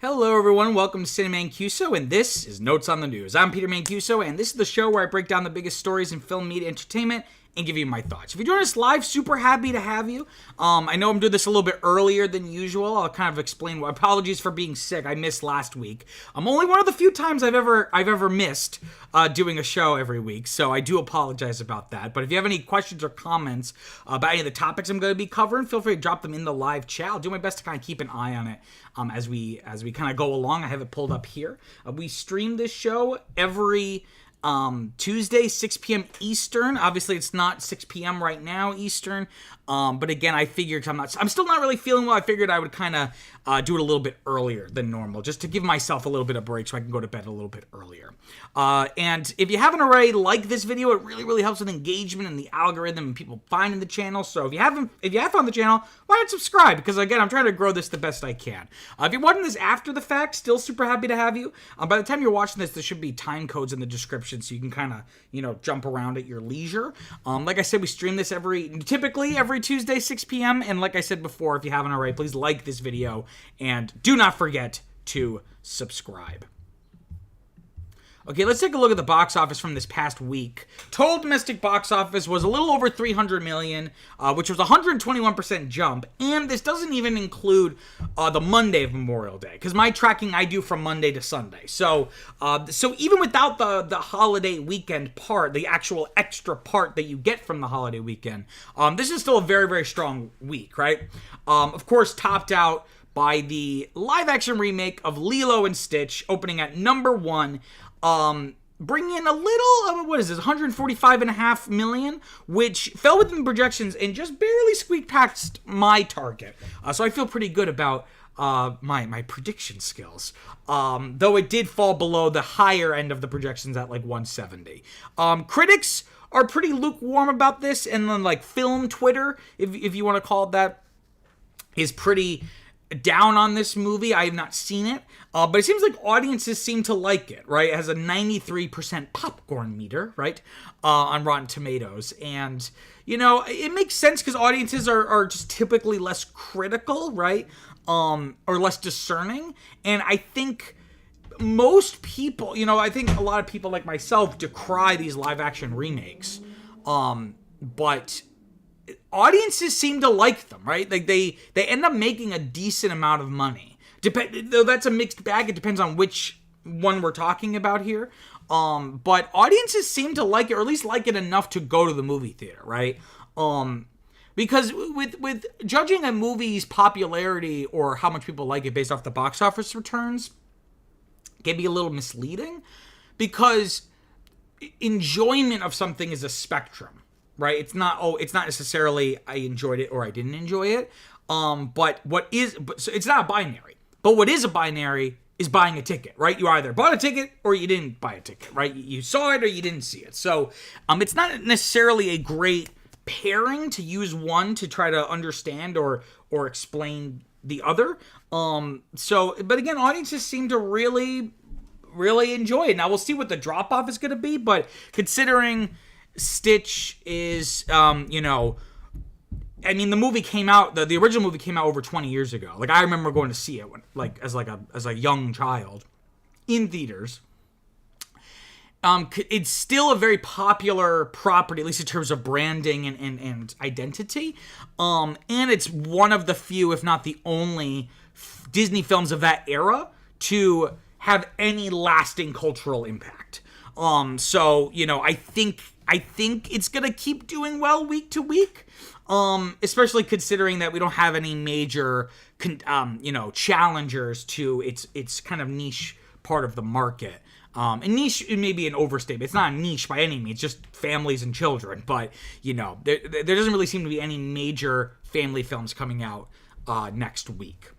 Hello everyone, welcome to Cinema Mancuso, and this is Notes on the News. I'm Peter Mancuso, and this is the show where I break down the biggest stories in film, media, entertainment, and give you my thoughts. If you join us live, super happy to have you. I know I'm doing this a little bit earlier than usual. I'll kind of explain. Apologies for being sick. I missed last week. I'm only one of the few times I've ever missed doing a show every week, so I do apologize about that. But if you have any questions or comments about any of the topics I'm going to be covering, feel free to drop them in the live chat. I'll do my best to kind of keep an eye on it as we kind of go along. I have it pulled up here. We stream this show every Tuesday, 6 p.m. Eastern. Obviously, it's not 6 p.m. right now Eastern. But again, I figured I'm still not really feeling well. I figured I would kind of do it a little bit earlier than normal, just to give myself a little bit of break so I can go to bed a little bit earlier. And if you haven't already liked this video, it really, really helps with engagement and the algorithm and people finding the channel. So if you have found the channel, why not subscribe? Because again, I'm trying to grow this the best I can. If you're watching this after the fact, still super happy to have you. By the time you're watching this, there should be time codes in the description so you can kind of, jump around at your leisure. Like I said, we stream this typically every Tuesday, 6 p.m. And like I said before, if you haven't already, please like this video and do not forget to subscribe. Okay, let's take a look at the box office from this past week. Total domestic box office was a little over $300 million, which was a 121% jump. And this doesn't even include the Monday of Memorial Day, because my tracking I do from Monday to Sunday. So even without the holiday weekend part, the actual extra part that you get from the holiday weekend, this is still a very, very strong week, right? Of course, topped out by the live-action remake of Lilo and Stitch, opening at number 1. Bringing in a little, what is this, $145.5 million, which fell within projections and just barely squeaked past my target. So I feel pretty good about my prediction skills. Though it did fall below the higher end of the projections at like 170. Critics are pretty lukewarm about this, and then like film Twitter, if you want to call it that, is pretty down on this movie. I have not seen it, but it seems like audiences seem to like it, right? It has a 93% popcorn meter, right, on Rotten Tomatoes. And, it makes sense because audiences are just typically less critical, right, or less discerning. And I think most people, I think a lot of people like myself decry these live-action remakes, but audiences seem to like them, right? Like they end up making a decent amount of money. Though that's a mixed bag. It depends on which one we're talking about here. But audiences seem to like it, or at least like it enough to go to the movie theater, right? Because with judging a movie's popularity or how much people like it based off the box office returns can be a little misleading, because enjoyment of something is a spectrum. Right? It's not necessarily I enjoyed it or I didn't enjoy it. But so it's not a binary. But what is a binary is buying a ticket, right? You either bought a ticket or you didn't buy a ticket, right? You saw it or you didn't see it. So it's not necessarily a great pairing to use one to try to understand or explain the other. But again, audiences seem to really, really enjoy it. Now we'll see what the drop off is going to be, but considering Stitch is, the movie came out, the original movie came out over 20 years ago. Like, I remember going to see it as a young child in theaters. It's still a very popular property, at least in terms of branding and identity. And it's one of the few, if not the only, Disney films of that era to have any lasting cultural impact. I think it's going to keep doing well week to week, especially considering that we don't have any major, challengers to its kind of niche part of the market. And niche may be an overstatement. It's not a niche by any means, just families and children. But, there doesn't really seem to be any major family films coming out next week.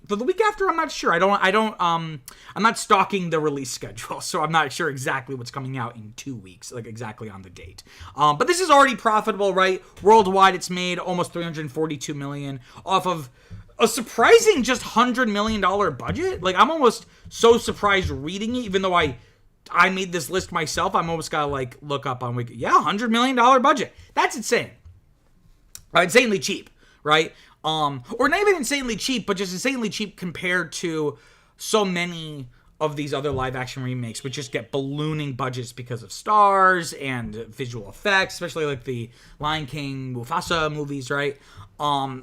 The week after, I'm not sure. I'm not stalking the release schedule, so I'm not sure exactly what's coming out in 2 weeks, like exactly on the date. But this is already profitable, right? Worldwide, it's made almost $342 million off of a surprising just $100 million budget. Like, I'm almost so surprised reading it, even though I made this list myself. I'm almost gotta look up on Wiki. Yeah, $100 million budget. That's insane. Insanely cheap, right? Or not even insanely cheap, but just insanely cheap compared to so many of these other live action remakes would just get ballooning budgets because of stars and visual effects, especially like the Lion King, Mufasa movies, right?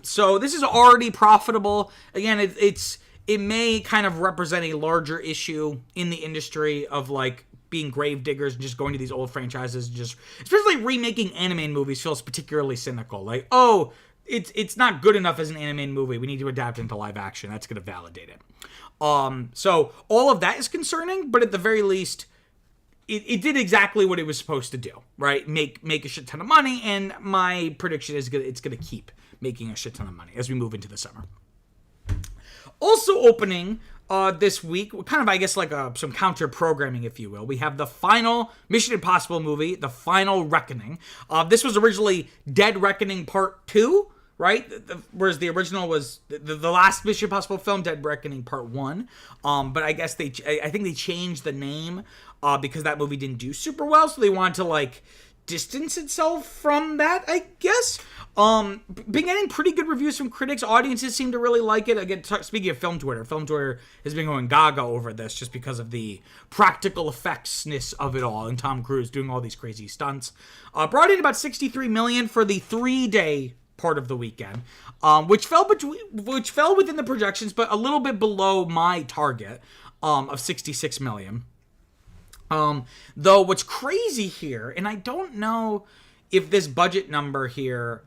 So this is already profitable. Again, it may kind of represent a larger issue in the industry of like being grave diggers and just going to these old franchises, just especially remaking animated movies feels particularly cynical. Like, oh, it's not good enough as an animated movie. We need to adapt into live action. That's going to validate it. So all of that is concerning, but at the very least, it did exactly what it was supposed to do, right? Make a shit ton of money, and my prediction is it's going to keep making a shit ton of money as we move into the summer. Also opening this week, kind of, I guess, like some counter-programming, if you will. We have the final Mission Impossible movie, The Final Reckoning. This was originally Dead Reckoning Part 2, right? Whereas the original was the last Mission Impossible film, Dead Reckoning Part 1. But I guess I think they changed the name because that movie didn't do super well, so they wanted to, like, distance itself from that, I guess. Been getting pretty good reviews from critics. Audiences seem to really like it. Again, speaking of film Twitter has been going gaga over this just because of the practical effectsness of it all, and Tom Cruise doing all these crazy stunts. Brought in about $63 million for the 3-day part of the weekend, which fell within the projections, but a little bit below my target of $66 million. Though what's crazy here, and I don't know if this budget number here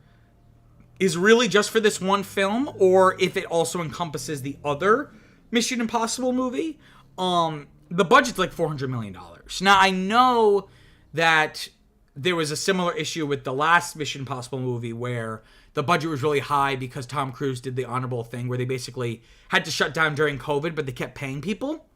is really just for this one film or if it also encompasses the other Mission Impossible movie. The budget's like $400 million. Now, I know that there was a similar issue with the last Mission Impossible movie where the budget was really high because Tom Cruise did the honorable thing where they basically had to shut down during COVID, but they kept paying people.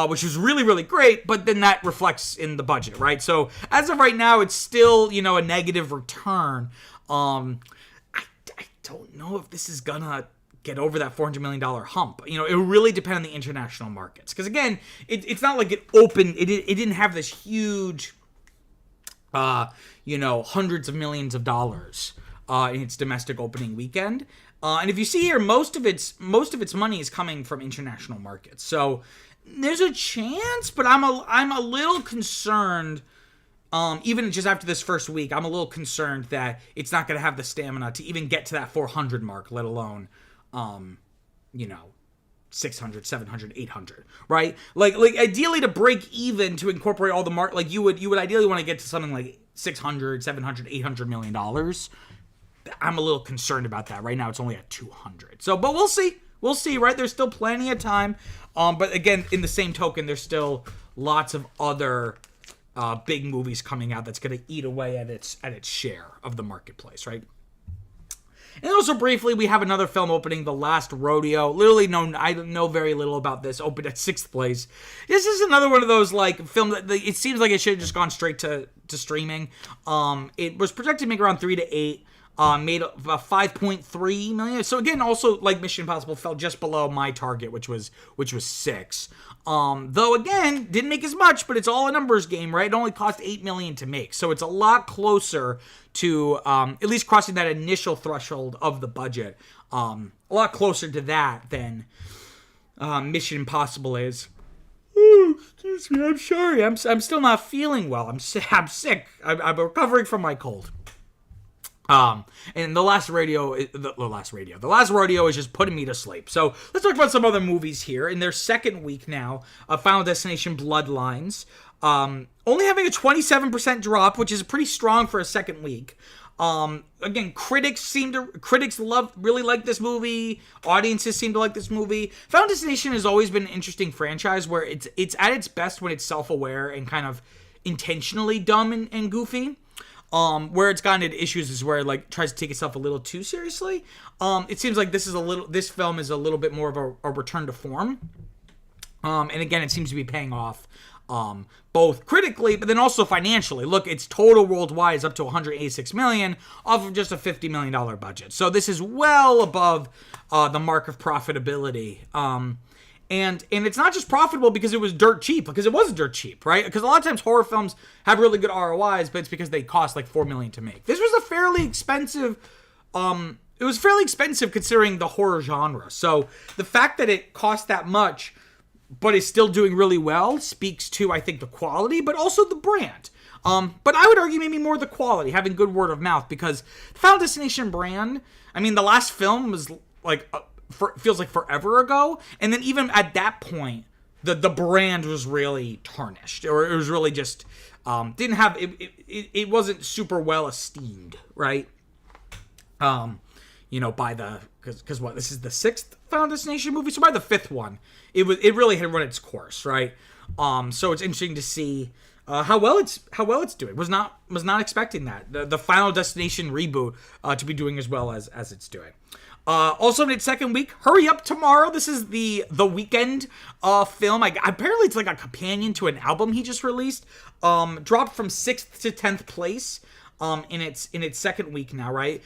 Which was really, really great, but then that reflects in the budget, right? So as of right now, it's still, a negative return. I don't know if this is gonna get over that $400 million hump. It will really depend on the international markets. Because again, it's not like it opened, it didn't have this huge, hundreds of millions of dollars in its domestic opening weekend. And if you see here, most of its money is coming from international markets. So there's a chance, but I'm a little concerned. Even just after this first week, I'm a little concerned that it's not going to have the stamina to even get to that 400 mark, let alone, 600, 700, 800, right? Like ideally to break even to incorporate all the like you would ideally want to get to something like 600, 700, 800 million dollars. I'm a little concerned about that. Right now it's only at 200. So, but we'll see. We'll see, right? There's still plenty of time. But again, in the same token, there's still lots of other big movies coming out that's going to eat away at its share of the marketplace, right? And also briefly, we have another film opening, The Last Rodeo. Literally, I know very little about this. Opened at 6th place. This is another one of those like film that it seems like it should have just gone straight to streaming. It was projected to make around 3 to 8. Made about 5.3 million. So again, also like Mission Impossible fell just below my target, which was 6. Though again, didn't make as much, but it's all a numbers game, right? It only cost 8 million to make. So it's a lot closer to at least crossing that initial threshold of the budget. A lot closer to that than Mission Impossible is. Oh, excuse me, I'm sorry. I'm still not feeling well. I'm sick. I'm recovering from my cold. And The Last Rodeo is just putting me to sleep. So let's talk about some other movies here. In their second week now, Final Destination Bloodlines, only having a 27% drop, which is pretty strong for a second week. Again, critics really like this movie. Audiences seem to like this movie. Final Destination has always been an interesting franchise where it's at its best when it's self-aware and kind of intentionally dumb and goofy. Where it's gotten into issues is where it like tries to take itself a little too seriously. It seems like this film is a little bit more of a return to form. And again, it seems to be paying off both critically, but then also financially. Look, its total worldwide is up to $186 million off of just a $50 million budget. So this is well above the mark of profitability. And it's not just profitable because it was dirt cheap, because it was dirt cheap, right? Because a lot of times horror films have really good ROIs, but it's because they cost like $4 million to make. This was a fairly expensive, considering the horror genre. So the fact that it cost that much, but is still doing really well, speaks to, I think, the quality, but also the brand. But I would argue maybe more the quality, having good word of mouth, because the Final Destination brand, I mean, the last film was like, feels like forever ago, and then even at that point, the brand was really tarnished, or it was really just, didn't have, it wasn't super well esteemed, right? By the, because what, this is the 6th Final Destination movie, so by the 5th one, it really had run its course, right? So it's interesting to see how well it's doing. Was not expecting that the Final Destination reboot to be doing as well as it's doing. Also in its second week, Hurry Up Tomorrow. This is the Weeknd film. Apparently it's like a companion to an album he just released. Dropped from 6th to 10th place in its second week now, right?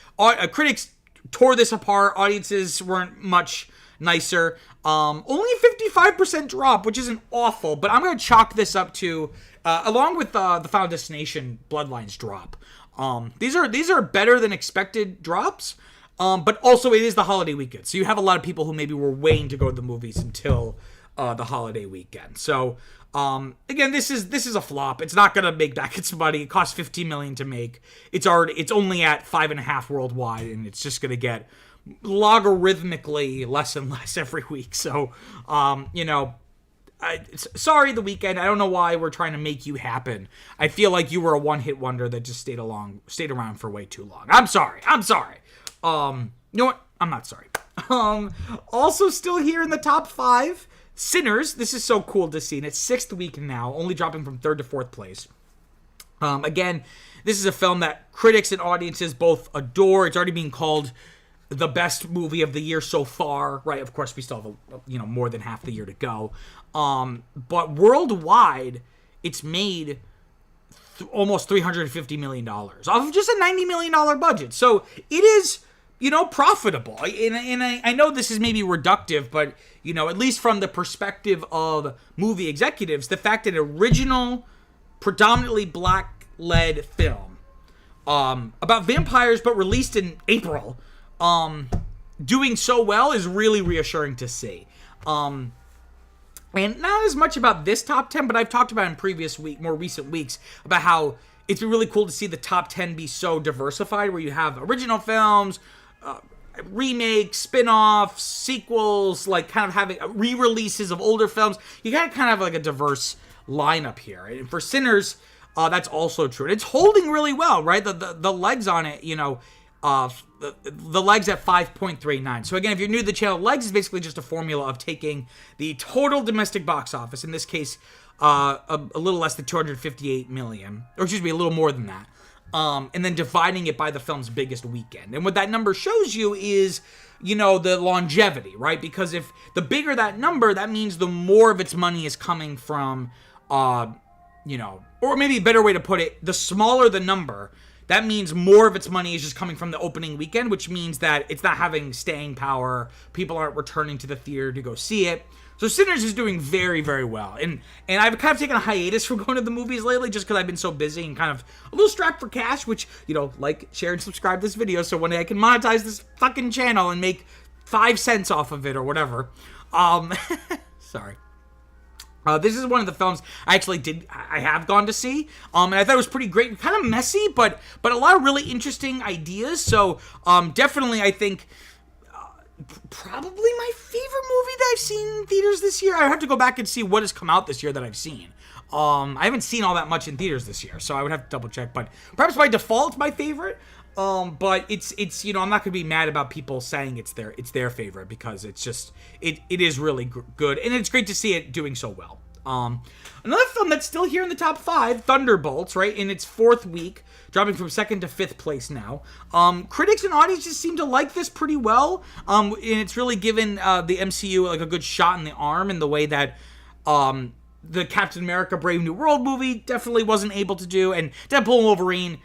Critics tore this apart. Audiences weren't much nicer. Only a 55% drop, which isn't awful, but I'm going to chalk this up to, along with the Final Destination Bloodlines drop. These are better than expected drops, but also it is the holiday weekend, so you have a lot of people who maybe were waiting to go to the movies until the holiday weekend. So again, this is a flop. It's not going to make back its money. It cost $15 million to make. It's only at 5.5 worldwide, and it's just going to get logarithmically less and less every week. So, sorry, The Weeknd. I don't know why we're trying to make you happen. I feel like you were a one-hit wonder that just stayed around for way too long. I'm sorry. You know what? I'm not sorry. Also still here in the top 5, Sinners. This is so cool to see. In its 6th week now, only dropping from 3rd to 4th place. Again, this is a film that critics and audiences both adore. It's already being called the best movie of the year so far, right? Of course, we still have more than half the year to go. But worldwide, it's made almost $350 million off of just a $90 million budget. So it is, profitable. And I know this is maybe reductive, but, at least from the perspective of movie executives, the fact that original, predominantly black-led film about vampires, but released in April, doing so well is really reassuring to see. And not as much about this top 10, but I've talked about in more recent weeks about how it's been really cool to see the top 10 be so diversified, where you have original films, remakes, spin-offs, sequels, like kind of having re-releases of older films. You got kind of like a diverse lineup here. And for Sinners, that's also true. And it's holding really well, right? The legs on it, the legs at 5.39. So again, if you're new to the channel, legs is basically just a formula of taking the total domestic box office, in this case, a little less than 258 million, or excuse me, a little more than that, and then dividing it by the film's biggest weekend. And what that number shows you is, the longevity, right? Because if the bigger that number, that means the more of its money is coming from, or maybe a better way to put it, the smaller the number, that means more of its money is just coming from the opening weekend, which means that it's not having staying power. People aren't returning to the theater to go see it. So Sinners is doing very, very well. And I've kind of taken a hiatus from going to the movies lately just because I've been so busy and kind of a little strapped for cash, which, like, share, and subscribe to this video so one day I can monetize this fucking channel and make 5 cents off of it or whatever. Sorry. This is one of the films I have gone to see, and I thought it was pretty great, kind of messy, but a lot of really interesting ideas. So definitely, I think probably my favorite movie that I've seen in theaters this year. I have to go back and see what has come out this year that I've seen. I haven't seen all that much in theaters this year, so I would have to double check. But perhaps by default, it's my favorite. But it's I'm not gonna be mad about people saying it's their favorite, because it's just it is really good, and it's great to see it doing so well. Another film that's still here in the top 5, Thunderbolts, right, in its 4th week, dropping from 2nd to 5th place now. Critics and audiences seem to like this pretty well, and it's really given the MCU like a good shot in the arm, in the way that the Captain America Brave New World movie definitely wasn't able to do, and Deadpool and Wolverine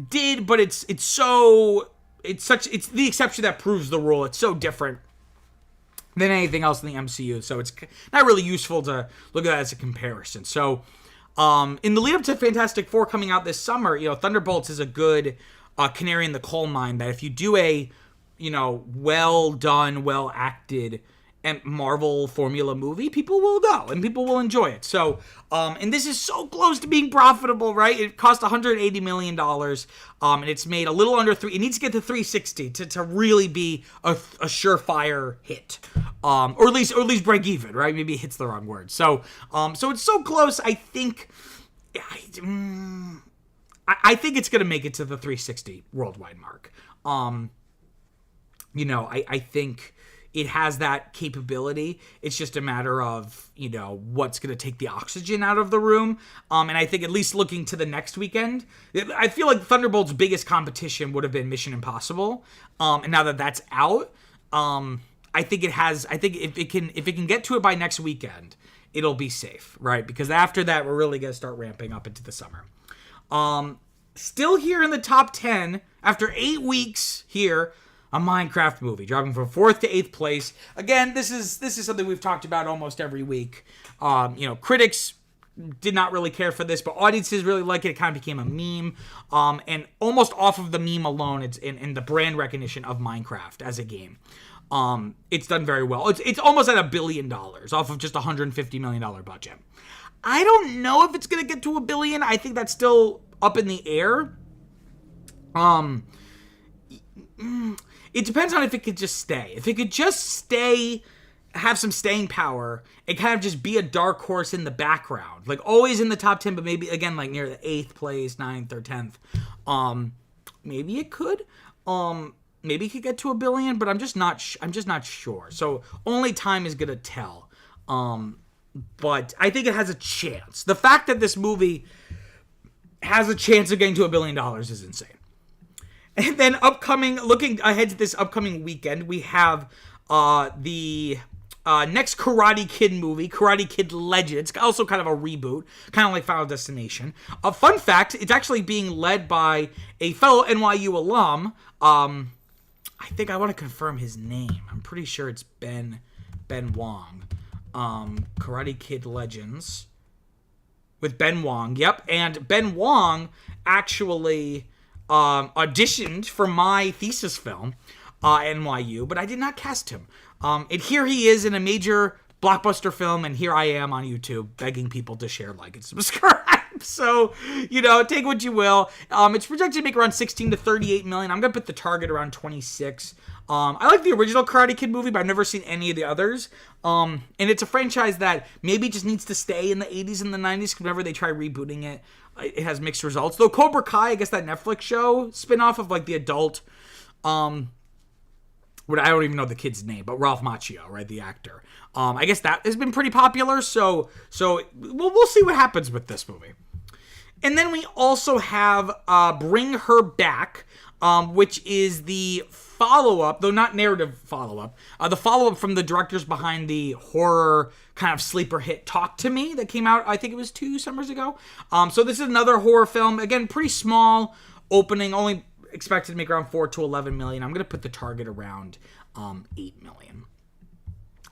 did, but it's the exception that proves the rule. It's so different than anything else in the MCU, so it's not really useful to look at that as a comparison. So in the lead up to Fantastic Four coming out this summer, Thunderbolts is a good canary in the coal mine, that if you do a well done, well acted Marvel formula movie, people will go and people will enjoy it. So, and this is so close to being profitable, right? It cost $180 million, and it's made a little under three. It needs to get to 360 to really be a surefire hit, or at least break even, right? Maybe hit's the wrong word. So it's so close. I think it's gonna make it to the 360 worldwide mark. I think it has that capability. It's just a matter of, what's going to take the oxygen out of the room. And I think at least looking to the next weekend, I feel like Thunderbolt's biggest competition would have been Mission Impossible. And now that that's out, I think if it can get to it by next weekend, it'll be safe, right? Because after that, we're really going to start ramping up into the summer. Still here in the top 10 after 8 weeks here, a Minecraft movie, dropping from 4th to 8th place. Again, this is something we've talked about almost every week. Critics did not really care for this, but audiences really like it. It kind of became a meme. And almost off of the meme alone, it's in the brand recognition of Minecraft as a game. It's done very well. It's almost at $1 billion off of just a $150 million budget. I don't know if it's going to get to $1 billion. I think that's still up in the air. It depends on if it could just stay. If it could just stay, have some staying power, and kind of just be a dark horse in the background. Like, always in the top 10, but maybe, again, like, near the 8th place, 9th, or 10th. Maybe it could. Maybe it could get to $1 billion, but I'm just not sure. So, only time is going to tell. But I think it has a chance. The fact that this movie has a chance of getting to $1 billion is insane. And then looking ahead to this upcoming weekend, we have the next Karate Kid movie, Karate Kid Legend. It's also kind of a reboot, kind of like Final Destination. A fun fact, it's actually being led by a fellow NYU alum. I think I want to confirm his name. I'm pretty sure it's Ben Wong. Karate Kid Legends with Ben Wong. Yep, and Ben Wong actually auditioned for my thesis film at NYU, but I did not cast him. And here he is in a major blockbuster film, and here I am on YouTube begging people to share, like, and subscribe. So, take what you will. It's projected to make around 16 to 38 million. I'm going to put the target around 26. I like the original Karate Kid movie, but I've never seen any of the others. And it's a franchise that maybe just needs to stay in the 80s and the 90s, because whenever they try rebooting it, it has mixed results. Though Cobra Kai, I guess that Netflix show spinoff of, like, the adult, I don't even know the kid's name, but Ralph Macchio, right, the actor. I guess that has been pretty popular, so we'll see what happens with this movie. And then we also have Bring Her Back, which is the follow-up, though not narrative follow-up, the follow-up from the directors behind the horror kind of sleeper hit Talk to Me that came out, I think it was 2 summers ago. So this is another horror film, again, pretty small opening, only expected to make around 4 to 11 million. I'm going to put the target around 8 million.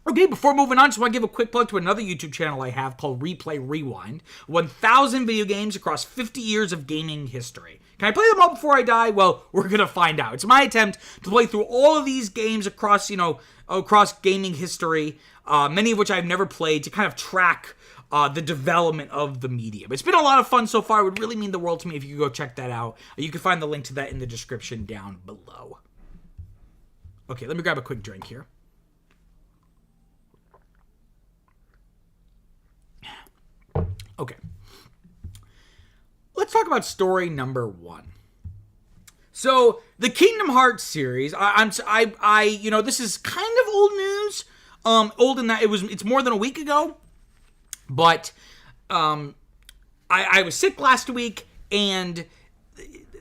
Okay, before moving on, just want to give a quick plug to another YouTube channel I have called Replay Rewind. 1,000 video games across 50 years of gaming history. Can I play them all before I die? Well, we're going to find out. It's my attempt to play through all of these games across gaming history, many of which I've never played, to kind of track the development of the medium. It's been a lot of fun so far. It would really mean the world to me if you could go check that out. You can find the link to that in the description down below. Okay, let me grab a quick drink here. Okay. Let's talk about story number 1. So, the Kingdom Hearts series, this is kind of old news. Old in that it's more than a week ago. But I was sick last week, and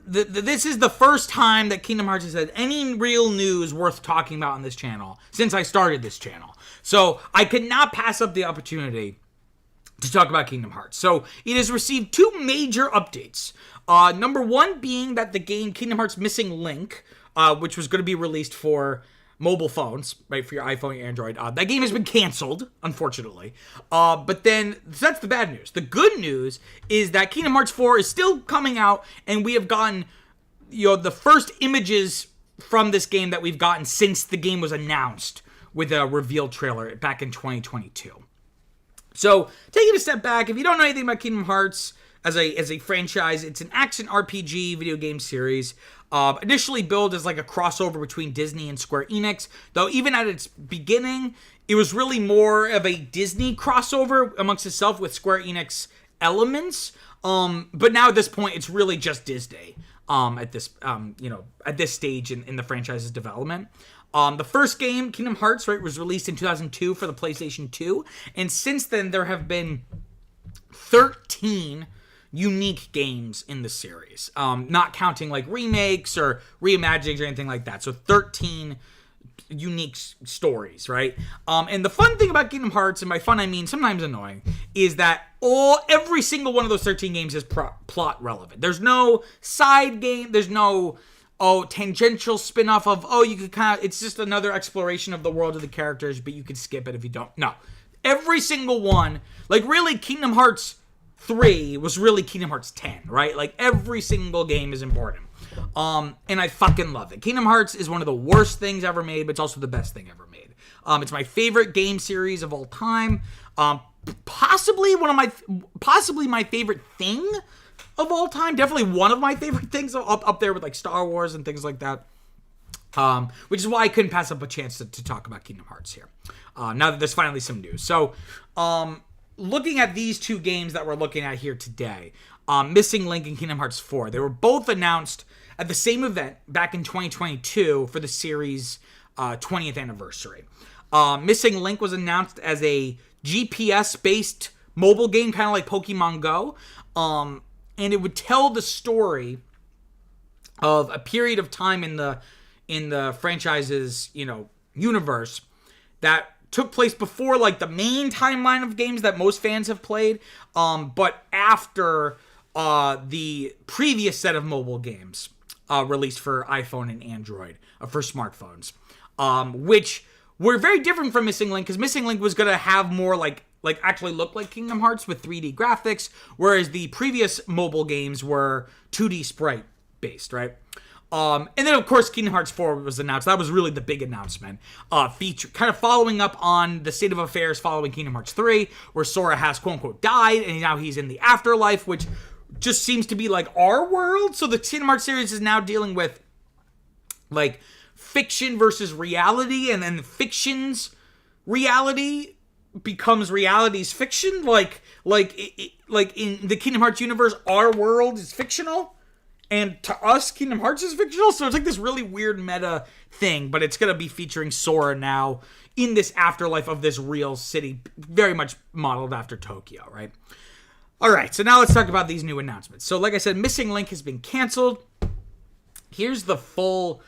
this is the first time that Kingdom Hearts has had any real news worth talking about on this channel since I started this channel. So I could not pass up the opportunity to talk about Kingdom Hearts. So it has received 2 major updates. Number 1 being that the game Kingdom Hearts Missing Link, which was going to be released for mobile phones, right, for your iPhone and Android, that game has been canceled, unfortunately. But then, so that's the bad news. The good news is that Kingdom Hearts 4 is still coming out, and we have gotten, the first images from this game that we've gotten since the game was announced with a reveal trailer back in 2022. So, taking a step back, if you don't know anything about Kingdom Hearts as a franchise, it's an action RPG video game series. Initially billed as like a crossover between Disney and Square Enix, though even at its beginning, it was really more of a Disney crossover amongst itself with Square Enix elements. But now at this point, it's really just Disney. At this stage in the franchise's development. The first game, Kingdom Hearts, right, was released in 2002 for the PlayStation 2, and since then there have been 13 unique games in the series, not counting like remakes or reimaginings or anything like that. So 13 unique stories, right? And the fun thing about Kingdom Hearts, and by fun I mean sometimes annoying, is that every single one of those 13 games is plot relevant. There's no side game, there's no tangential spin-off of you could kind of, it's just another exploration of the world of the characters, but you could skip it if you don't. No. Every single one, like really Kingdom Hearts 3 was really Kingdom Hearts 10, right? Like every single game is important. And I fucking love it. Kingdom Hearts is one of the worst things ever made, but it's also the best thing ever made. It's my favorite game series of all time. Possibly my favorite thing of all time. Definitely one of my favorite things, up there with like Star Wars and things like that. Which is why I couldn't pass up a chance to talk about Kingdom Hearts here. Now that there's finally some news. So, looking at these two games that we're looking at here today, Missing Link and Kingdom Hearts 4, they were both announced at the same event back in 2022 for the series' 20th anniversary. Missing Link was announced as a GPS-based mobile game, kind of like Pokemon Go, and it would tell the story of a period of time in the franchise's universe that took place before like the main timeline of games that most fans have played, but after the previous set of mobile games released for iPhone and Android, for smartphones, which were very different from Missing Link, because Missing Link was going to have more like actually look like Kingdom Hearts with 3D graphics, whereas the previous mobile games were 2D sprite based, right? And then, of course, Kingdom Hearts 4 was announced. That was really the big announcement. Feature kind of following up on the state of affairs following Kingdom Hearts 3, where Sora has, quote-unquote, died, and now he's in the afterlife, which just seems to be like our world. So the Kingdom Hearts series is now dealing with, like, fiction versus reality, and then fiction's reality becomes reality's fiction. Like in the Kingdom Hearts universe, our world is fictional. And to us, Kingdom Hearts is fictional, so it's like this really weird meta thing, but it's going to be featuring Sora now in this afterlife of this real city, very much modeled after Tokyo, right? All right, so now let's talk about these new announcements. So like I said, Missing Link has been canceled. Here's the full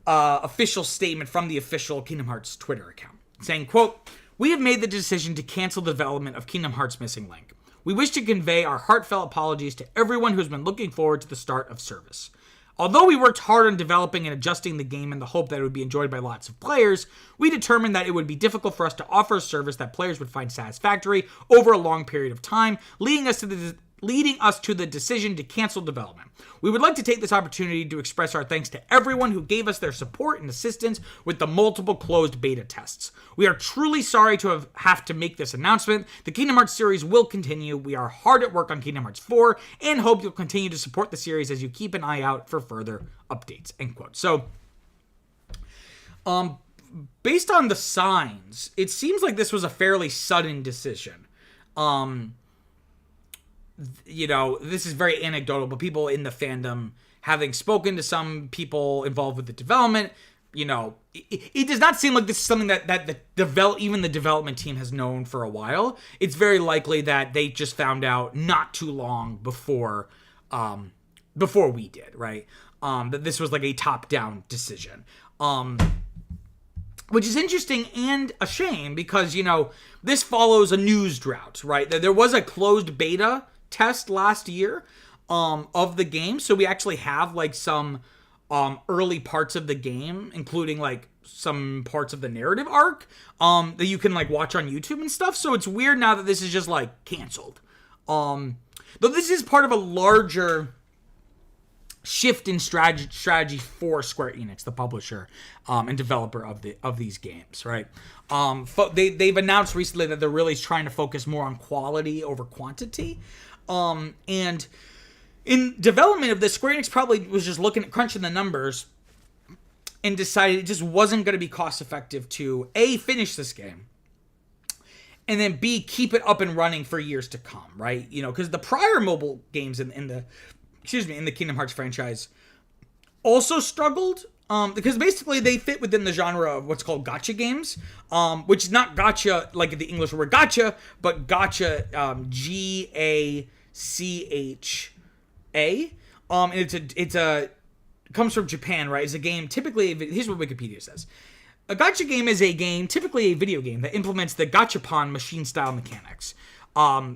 official statement from the official Kingdom Hearts Twitter account, saying, quote, "We have made the decision to cancel the development of Kingdom Hearts Missing Link. We wish to convey our heartfelt apologies to everyone who has been looking forward to the start of service. Although we worked hard on developing and adjusting the game in the hope that it would be enjoyed by lots of players, we determined that it would be difficult for us to offer a service that players would find satisfactory over a long period of time, leading us to the decision to cancel development. We would like to take this opportunity to express our thanks to everyone who gave us their support and assistance with the multiple closed beta tests. We are truly sorry to have to make this announcement. The Kingdom Hearts series will continue. We are hard at work on Kingdom Hearts 4 and hope you'll continue to support the series as you keep an eye out for further updates." End quote. So, based on the signs, it seems like this was a fairly sudden decision. This is very anecdotal, but people in the fandom, having spoken to some people involved with the development, it does not seem like this is something that even the development team has known for a while. It's very likely that they just found out not too long before we did, right? That this was like a top-down decision. Which is interesting and a shame because, this follows a news drought, right? There was a closed beta test last year of the game, so we actually have like some early parts of the game, including like some parts of the narrative arc that you can like watch on YouTube and stuff. So it's weird now that this is just like canceled. Though this is part of a larger shift in strategy for Square Enix, the publisher and developer of these games, right? They've announced recently that they're really trying to focus more on quality over quantity, and in development of this, Square Enix probably was just crunching the numbers and decided it just wasn't going to be cost effective to A, finish this game, and then B, keep it up and running for years to come, right? Because the prior mobile games in the Kingdom Hearts franchise also struggled, because basically they fit within the genre of what's called gacha games, which is not gacha like the English word gotcha, but gacha, Gacha, and it comes from Japan, right? It's a game, typically, here's what Wikipedia says. A gacha game is a game, typically a video game, that implements the gachapon machine-style mechanics.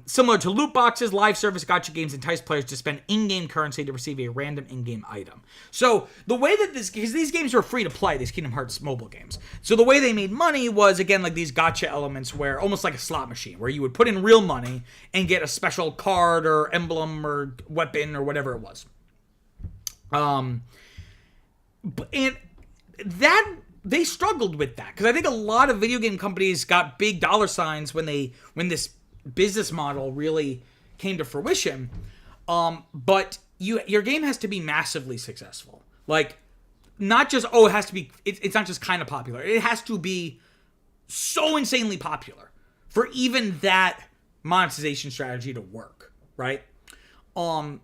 Similar to loot boxes, live service gacha games entice players to spend in-game currency to receive a random in-game item. So the way that because these games were free to play, these Kingdom Hearts mobile games. So the way they made money was, again, like these gacha elements where, almost like a slot machine, where you would put in real money and get a special card or emblem or weapon or whatever it was. And that, they struggled with that, because I think a lot of video game companies got big dollar signs when this business model really came to fruition. But your game has to be massively successful. Like, not just, it has to be, it's not just kind of popular. It has to be so insanely popular for even that monetization strategy to work, right? On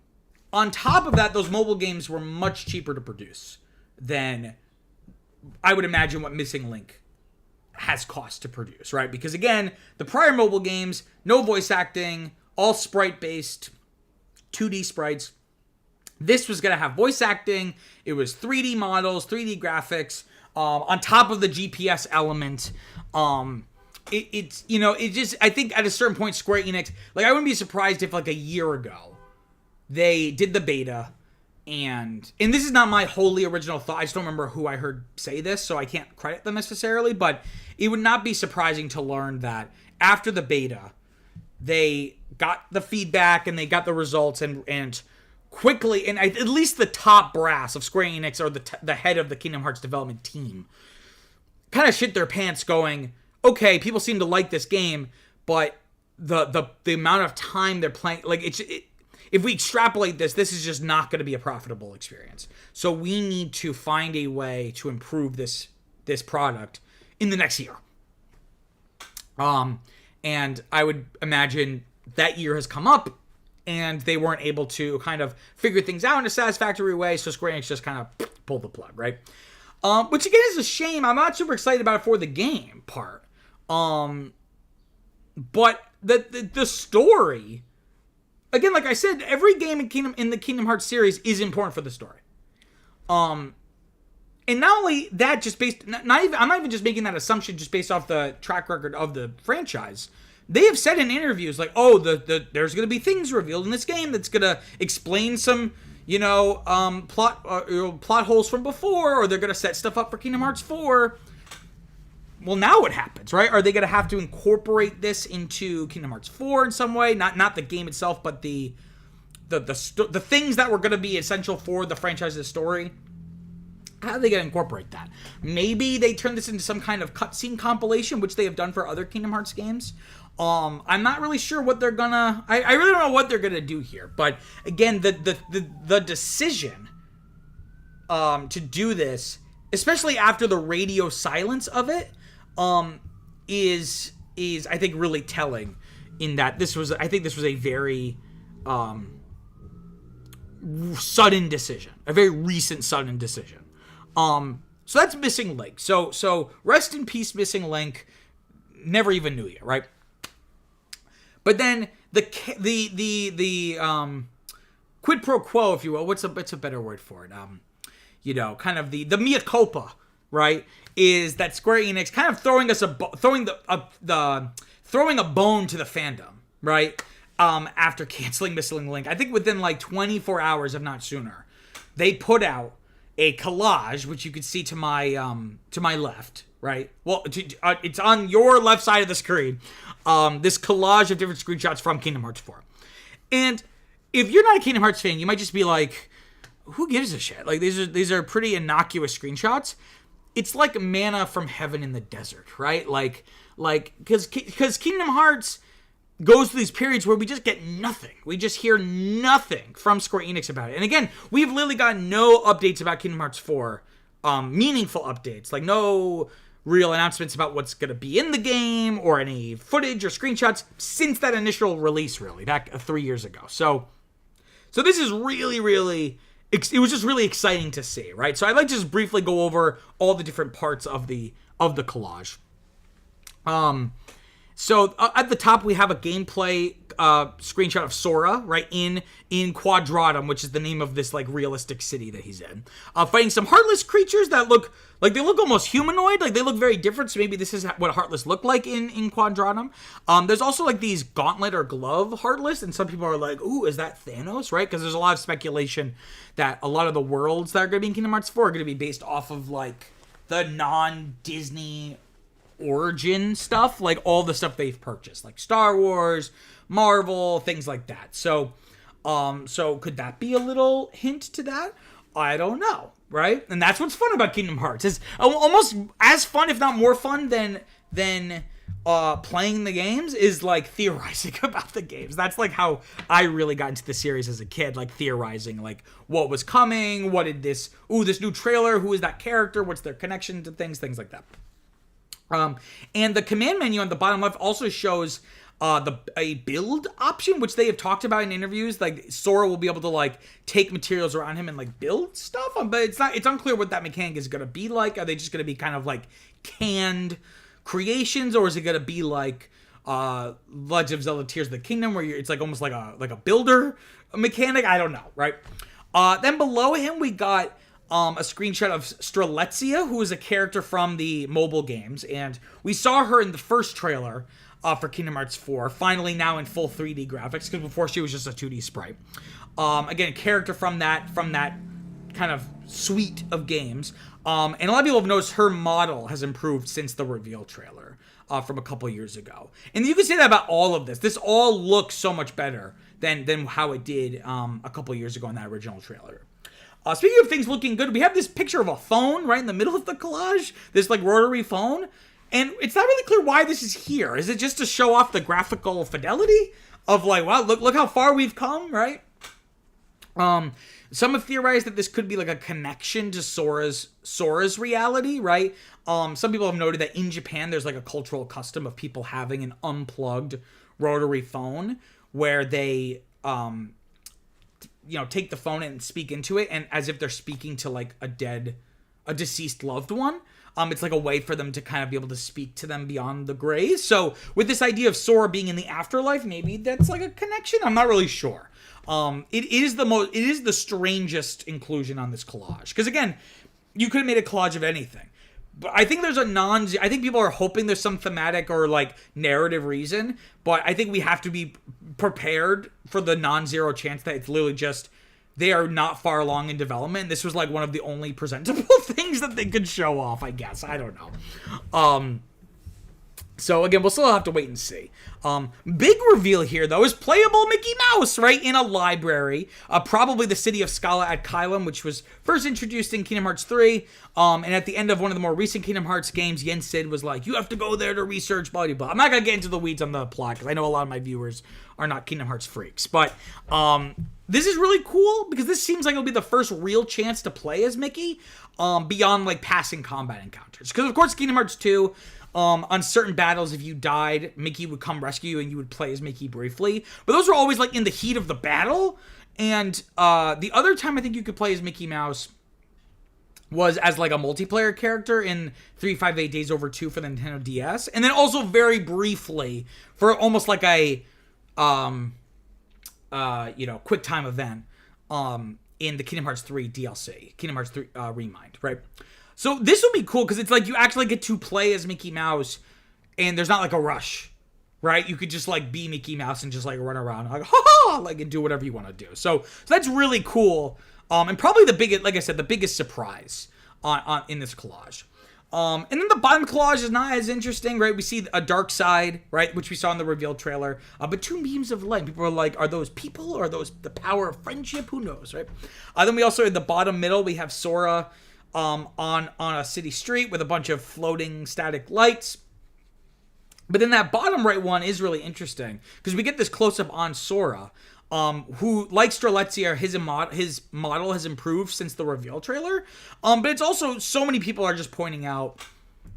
top of that, those mobile games were much cheaper to produce than I would imagine what Missing Link has cost to produce, right? Because again, the prior mobile games, no voice acting, all sprite-based, 2D sprites. This was going to have voice acting. It was 3D models, 3D graphics, on top of the GPS element. I think at a certain point, Square Enix, like, I wouldn't be surprised if like a year ago they did the beta. And this is not my wholly original thought. I just don't remember who I heard say this, so I can't credit them necessarily. But it would not be surprising to learn that after the beta, they got the feedback and they got the results and quickly, and at least the top brass of Square Enix, or the head of the Kingdom Hearts development team, kind of shit their pants, going, okay, people seem to like this game, but the amount of time they're playing, like, if we extrapolate this is just not going to be a profitable experience. So we need to find a way to improve this product in the next year. And I would imagine that year has come up and they weren't able to kind of figure things out in a satisfactory way. So Square Enix just kind of pulled the plug, right? Which again is a shame. I'm not super excited about it for the game part. But the story, again, like I said, every game in the Kingdom Hearts series is important for the story. And not only that, just I'm not even just making that assumption just based off the track record of the franchise. They have said in interviews, like, there's going to be things revealed in this game that's going to explain some, plot holes from before, or they're going to set stuff up for Kingdom Hearts 4. Well, now what happens, right? Are they going to have to incorporate this into Kingdom Hearts 4 in some way? Not the game itself, but the things that were going to be essential for the franchise's story. How are they going to incorporate that? Maybe they turn this into some kind of cutscene compilation, which they have done for other Kingdom Hearts games. I'm not really sure what they're gonna. I really don't know what they're gonna do here. But again, the decision to do this, especially after the radio silence of it, is I think really telling. In that this was a very sudden decision, a very recent sudden decision. So that's Missing Link. So rest in peace, Missing Link. Never even knew you, right? But then the quid pro quo, if you will. What's a better word for it? Kind of the mea culpa, right? Is that Square Enix kind of throwing a bone to the fandom, right? After canceling Missing Link, I think within like 24 hours, if not sooner, they put out a collage, which you could see to my left, right? Well, it's on your left side of the screen. This collage of different screenshots from Kingdom Hearts 4. And if you're not a Kingdom Hearts fan, you might just be like, who gives a shit? Like, these are pretty innocuous screenshots. It's like manna from heaven in the desert, right? Because Kingdom Hearts goes through these periods where we just get nothing. We just hear nothing from Square Enix about it. And again, we've literally got no updates about Kingdom Hearts 4, meaningful updates. Like, no real announcements about what's going to be in the game or any footage or screenshots since that initial release, really, back 3 years ago. So this is really, really, it was just really exciting to see, right? So I'd like to just briefly go over all the different parts of the collage. So at the top, we have a gameplay screenshot of Sora, right, in Quadratum, which is the name of this, like, realistic city that he's in. Fighting some Heartless creatures that look, like, they look almost humanoid. Like, they look very different, so maybe this is what Heartless look like in Quadratum. There's also, like, these gauntlet or glove Heartless, and some people are like, ooh, is that Thanos, right? Because there's a lot of speculation that a lot of the worlds that are going to be in Kingdom Hearts 4 are going to be based off of, like, the non-Disney origin stuff, like all the stuff they've purchased, like Star Wars, Marvel, things like that. So could that be a little hint to that? I don't know, right? And that's what's fun about Kingdom Hearts. It's almost as fun, if not more fun, than playing the games is, like, theorizing about the games. That's, like, how I really got into the series as a kid, like, theorizing, like, what was coming, what did this new trailer, who is that character, what's their connection to things like that. And the command menu on the bottom left also shows a build option, which they have talked about in interviews. Like, Sora will be able to, like, take materials around him and, like, build stuff. But it's unclear what that mechanic is going to be like. Are they just going to be kind of like canned creations, or is it going to be like Legend of Zelda Tears of the Kingdom, where it's like almost like a builder mechanic? I don't know, right? Then below him we got a screenshot of Strelitzia, who is a character from the mobile games, and we saw her in the first trailer for Kingdom Hearts 4, finally now in full 3D graphics, because before she was just a 2D sprite. Again, a character from that kind of suite of games, and a lot of people have noticed her model has improved since the reveal trailer from a couple years ago. And you can say that about all of this. This all looks so much better than how it did a couple years ago in that original trailer. Speaking of things looking good, we have this picture of a phone right in the middle of the collage, this, like, rotary phone, and it's not really clear why this is here. Is it just to show off the graphical fidelity of, like, wow, look how far we've come, right? Some have theorized that this could be, like, a connection to Sora's reality, right? Some people have noted that in Japan, there's, like, a cultural custom of people having an unplugged rotary phone where they take the phone and speak into it, and as if they're speaking to, like, a deceased loved one. It's like a way for them to kind of be able to speak to them beyond the grave. So with this idea of Sora being in the afterlife, maybe that's like a connection. I'm not really sure. It is the strangest inclusion on this collage. Because again, you could have made a collage of anything. But I think I think people are hoping there's some thematic or, like, narrative reason, but I think we have to be prepared for the non-zero chance that it's literally just they are not far along in development. This was, like, one of the only presentable things that they could show off, I guess. I don't know. So again, we'll still have to wait and see. Big reveal here, though, is playable Mickey Mouse, right, in a library. Probably the city of Scala at Kylum, which was first introduced in Kingdom Hearts 3. And at the end of one of the more recent Kingdom Hearts games, Jens Sid was like, you have to go there to research, blah, blah, blah. I'm not going to get into the weeds on the plot, because I know a lot of my viewers are not Kingdom Hearts freaks. But this is really cool, because this seems like it'll be the first real chance to play as Mickey, beyond, like, passing combat encounters. Because, of course, Kingdom Hearts 2... on certain battles, if you died, Mickey would come rescue you and you would play as Mickey briefly. But those were always, like, in the heat of the battle. And the other time I think you could play as Mickey Mouse was as, like, a multiplayer character in 358 Days Over 2 for the Nintendo DS. And then also very briefly for almost like a, quick time event in the Kingdom Hearts 3 DLC. Kingdom Hearts 3 Remind, right? So this will be cool because it's like you actually get to play as Mickey Mouse and there's not like a rush, right? You could just like be Mickey Mouse and just like run around like, ha-ha, like and do whatever you want to do. So that's really cool. And probably the biggest, like I said, the biggest surprise in this collage. And then the bottom collage is not as interesting, right? We see a dark side, right, which we saw in the reveal trailer. But two beams of light. People are like, are those people or are those the power of friendship? Who knows, right? Then we also, in the bottom middle, we have Sora on a city street with a bunch of floating static lights. But then that bottom right one is really interesting because we get this close-up on Sora, who, like Strelitzia, his model has improved since the reveal trailer. But it's also, so many people are just pointing out,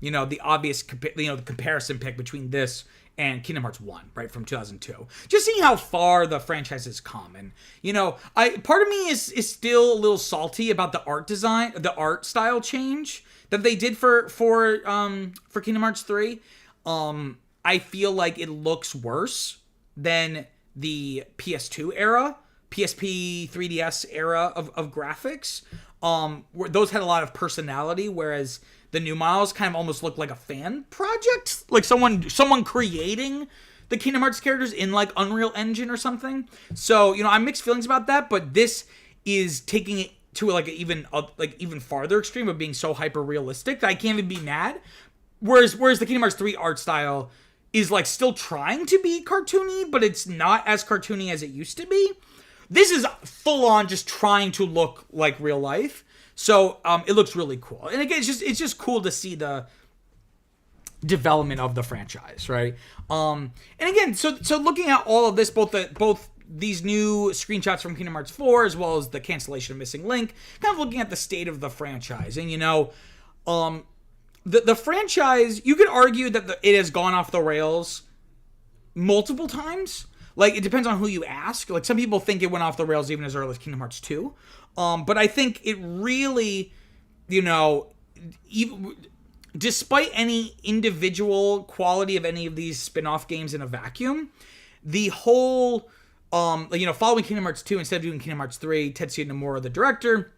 the obvious, the comparison pick between this and Kingdom Hearts 1, right, from 2002. Just seeing how far the franchise has come. And, part of me is still a little salty about the art design, the art style change that they did for Kingdom Hearts 3. I feel like it looks worse than the PS2 era, PSP 3DS era of graphics. Where those had a lot of personality, whereas the new models kind of almost look like a fan project, like someone creating the Kingdom Hearts characters in like Unreal Engine or something. So, I'm mixed feelings about that, but this is taking it to like even farther extreme of being so hyper realistic that I can't even be mad. Whereas the Kingdom Hearts 3 art style is like still trying to be cartoony, but it's not as cartoony as it used to be. This is full on just trying to look like real life. So it looks really cool. And again, it's just cool to see the development of the franchise, right? And again, so looking at all of this, both these new screenshots from Kingdom Hearts 4 as well as the cancellation of Missing Link, kind of looking at the state of the franchise. And the franchise, you could argue that it has gone off the rails multiple times. Like, it depends on who you ask. Like, some people think it went off the rails even as early as Kingdom Hearts 2. But I think it really, even, despite any individual quality of any of these spin-off games in a vacuum, the whole, following Kingdom Hearts 2, instead of doing Kingdom Hearts 3, Tetsuya Nomura, the director,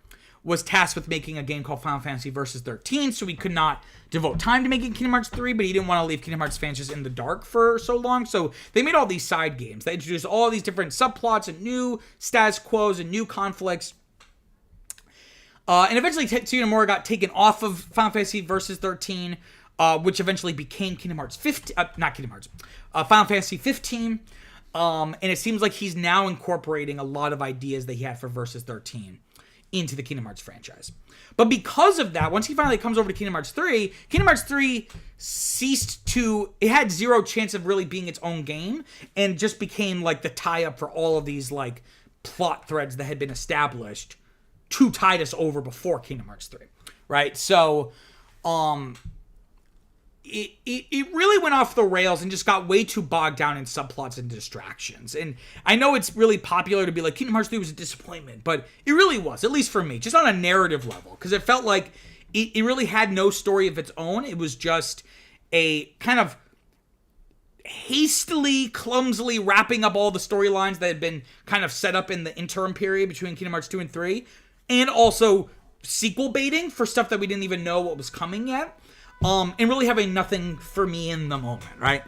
was tasked with making a game called Final Fantasy Versus 13, so he could not devote time to making Kingdom Hearts 3, but he didn't want to leave Kingdom Hearts fans just in the dark for so long, so they made all these side games. They introduced all these different subplots and new status quos and new conflicts. And eventually Tetsuya Nomura got taken off of Final Fantasy Versus 13, which eventually became Kingdom Hearts 15, Final Fantasy 15. And it seems like he's now incorporating a lot of ideas that he had for Versus 13 into the Kingdom Hearts franchise. But because of that, once he finally comes over to Kingdom Hearts 3 it had zero chance of really being its own game, and just became like the tie-up for all of these like plot threads that had been established to tide us over before Kingdom Hearts 3, right? So, it really went off the rails and just got way too bogged down in subplots and distractions. And I know it's really popular to be like, Kingdom Hearts 3 was a disappointment, but it really was, at least for me, just on a narrative level, because it felt like it really had no story of its own. It was just a kind of hastily, clumsily wrapping up all the storylines that had been kind of set up in the interim period between Kingdom Hearts 2 and 3, and also sequel baiting for stuff that we didn't even know what was coming yet. And really having nothing for me in the moment, right?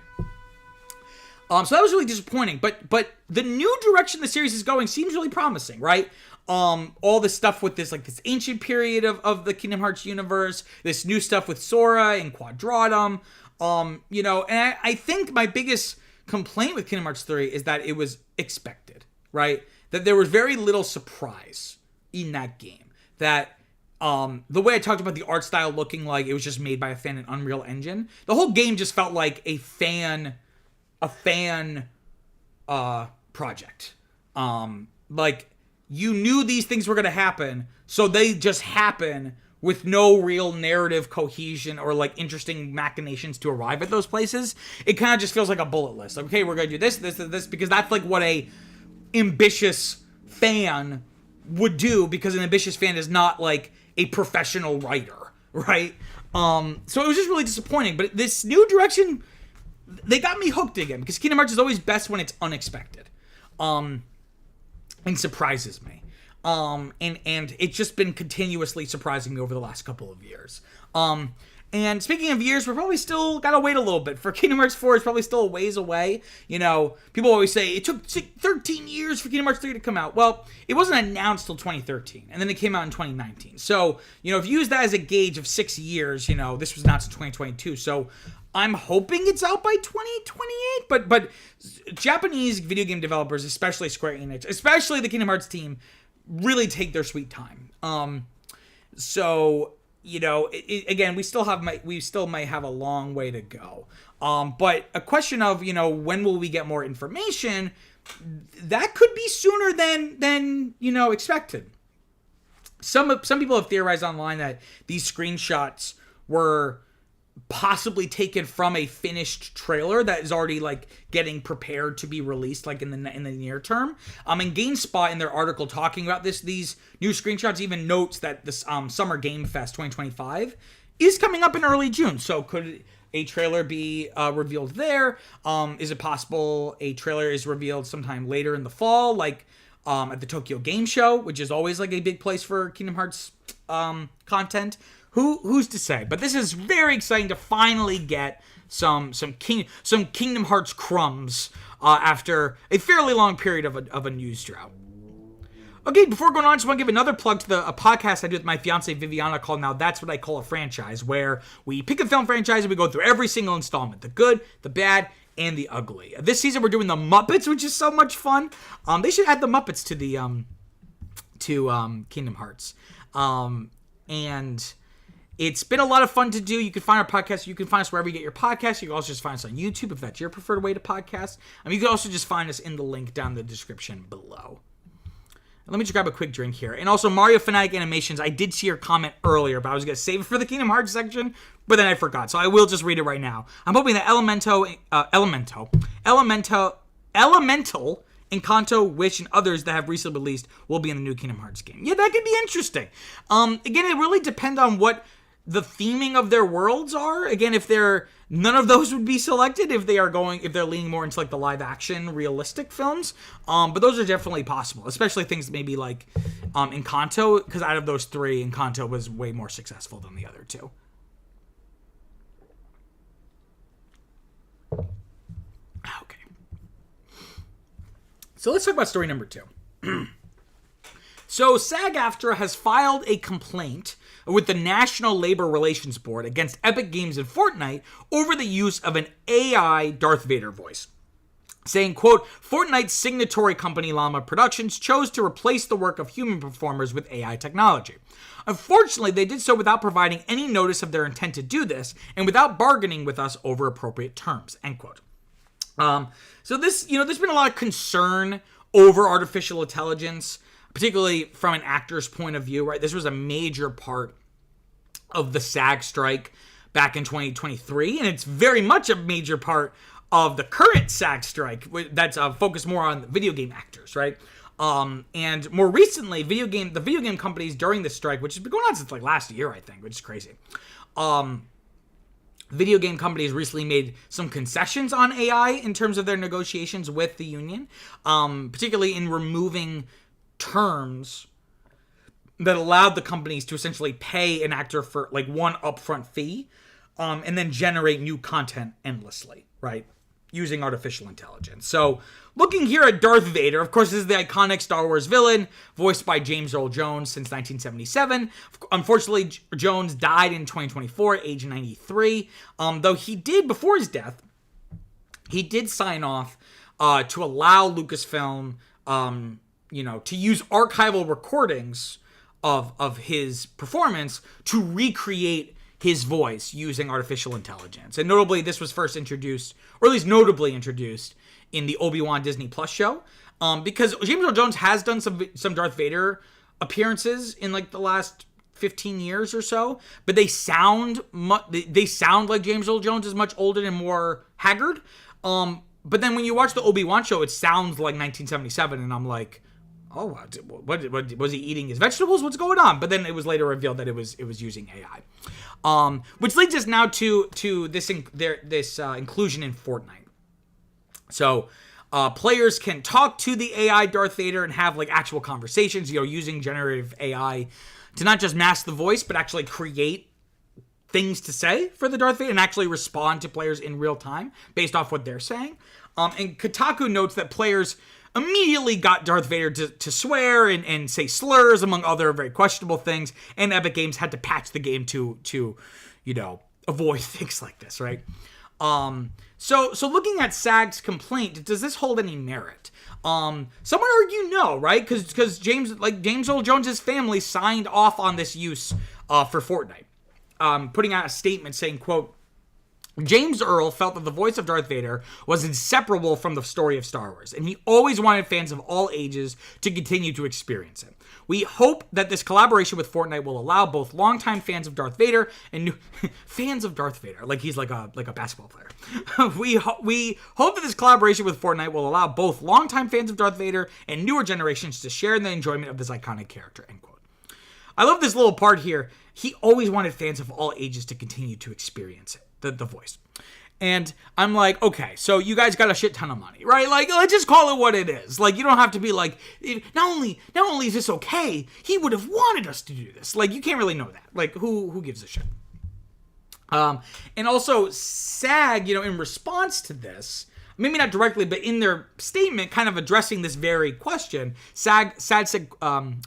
So that was really disappointing. But the new direction the series is going seems really promising, right? All this stuff with this ancient period of the Kingdom Hearts universe, this new stuff with Sora and Quadratum, and I think my biggest complaint with Kingdom Hearts 3 is that it was expected, right? That there was very little surprise in that game. That the way I talked about the art style looking like it was just made by a fan in Unreal Engine, the whole game just felt like a fan project. Like, you knew these things were going to happen, so they just happen with no real narrative cohesion or like interesting machinations to arrive at those places. It kind of just feels like a bullet list. Like, okay, we're going to do this, because that's like what a ambitious fan would do, because an ambitious fan is not like a professional writer, right? So it was just really disappointing. But this new direction, they got me hooked again, because Kingdom Hearts is always best when it's unexpected, and surprises me. And it's just been continuously surprising me over the last couple of years. And And speaking of years, we're probably still gotta wait a little bit. For Kingdom Hearts 4, it's probably still a ways away. You know, people always say it took 13 years for Kingdom Hearts 3 to come out. Well, it wasn't announced till 2013, and then it came out in 2019. So, you know, if you use that as a gauge of 6 years, you know, this was announced in 2022. So I'm hoping it's out by 2028. But Japanese video game developers, especially Square Enix, especially the Kingdom Hearts team, really take their sweet time. So, you know, again, we still might have a long way to go. But a question of, you know, when will we get more information? That could be sooner than you know, expected. Some people have theorized online that these screenshots were possibly taken from a finished trailer that is already like getting prepared to be released like in the near term. And GameSpot in their article talking about these new screenshots even notes that this Summer Game Fest 2025 is coming up in early June. So could a trailer be revealed there? Is it possible a trailer is revealed sometime later in the fall, like at the Tokyo Game Show, which is always like a big place for Kingdom Hearts content? Who's to say? But this is very exciting to finally get some Kingdom Hearts crumbs after a fairly long period of a news drought. Okay, before going on, I just want to give another plug to a podcast I do with my fiance Viviana called Now That's What I Call a Franchise, where we pick a film franchise and we go through every single installment, the good, the bad, and the ugly. This season we're doing the Muppets, which is so much fun. They should add the Muppets to the Kingdom Hearts. And it's been a lot of fun to do. You can find our podcast. You can find us wherever you get your podcasts. You can also just find us on YouTube if that's your preferred way to podcast. You can also just find us in the link down in the description below. Let me just grab a quick drink here. And also, Mario Fanatic Animations, I did see your comment earlier, but I was going to save it for the Kingdom Hearts section, but then I forgot. So I will just read it right now. I'm hoping that Elemental, Encanto, Wish, and others that have recently released will be in the new Kingdom Hearts game. Yeah, that could be interesting. Again, it really depends on what the theming of their worlds are. Again, if none of those would be selected if they're leaning more into like the live action realistic films. But those are definitely possible, especially things maybe like Encanto, because out of those three, Encanto was way more successful than the other two. Okay. So let's talk about story number 2. So SAG-AFTRA has filed a complaint with the National Labor Relations Board against Epic Games and Fortnite over the use of an AI Darth Vader voice, saying, quote, Fortnite's signatory company Llama Productions chose to replace the work of human performers with AI technology. Unfortunately, they did so without providing any notice of their intent to do this and without bargaining with us over appropriate terms, end quote. So this, there's been a lot of concern over artificial intelligence, particularly from an actor's point of view, right? This was a major part of the SAG strike back in 2023, and it's very much a major part of the current SAG strike that's focused more on video game actors, right? And more recently, the video game companies during the strike, which has been going on since like last year, I think, which is crazy. Video game companies recently made some concessions on AI in terms of their negotiations with the union, particularly in removing terms that allowed the companies to essentially pay an actor for like one upfront fee, and then generate new content endlessly, right? Using artificial intelligence. So looking here at Darth Vader, of course, this is the iconic Star Wars villain voiced by James Earl Jones since 1977. Unfortunately, Jones died in 2024, age 93. Though he did, before his death, he did sign off to allow Lucasfilm to use archival recordings of his performance to recreate his voice using artificial intelligence. And notably, this was first introduced, or at least notably introduced, in the Obi-Wan Disney Plus show. Because James Earl Jones has done some Darth Vader appearances in like the last 15 years or so, but they sound like James Earl Jones is much older and more haggard. But then when you watch the Obi-Wan show, it sounds like 1977, and I'm like, oh, what was he eating his vegetables? What's going on? But then it was later revealed that it was using AI, which leads us now to this inclusion in Fortnite. So players can talk to the AI Darth Vader and have like actual conversations, using generative AI to not just mask the voice, but actually create things to say for the Darth Vader and actually respond to players in real time based off what they're saying. And Kotaku notes that players immediately got Darth Vader to swear and say slurs, among other very questionable things, and Epic Games had to patch the game to avoid things like this, right? So looking at SAG's complaint, does this hold any merit? Some would argue no, right? Because James Earl Jones's family signed off on this use for Fortnite, putting out a statement saying, quote, James Earl felt that the voice of Darth Vader was inseparable from the story of Star Wars, and he always wanted fans of all ages to continue to experience it. We hope that this collaboration with Fortnite will allow both longtime fans of Darth Vader and new fans of Darth Vader, like he's like a basketball player. We hope that this collaboration with Fortnite will allow both longtime fans of Darth Vader and newer generations to share in the enjoyment of this iconic character. End quote. I love this little part here. He always wanted fans of all ages to continue to experience it. The voice. And I'm like, okay, so you guys got a shit ton of money, right? Like, let's just call it what it is. Like, you don't have to be like, not only is this okay, he would have wanted us to do this. Like, you can't really know that. Like, who gives a shit? And also, SAG, in response to this, maybe not directly, but in their statement kind of addressing this very question, SAG said,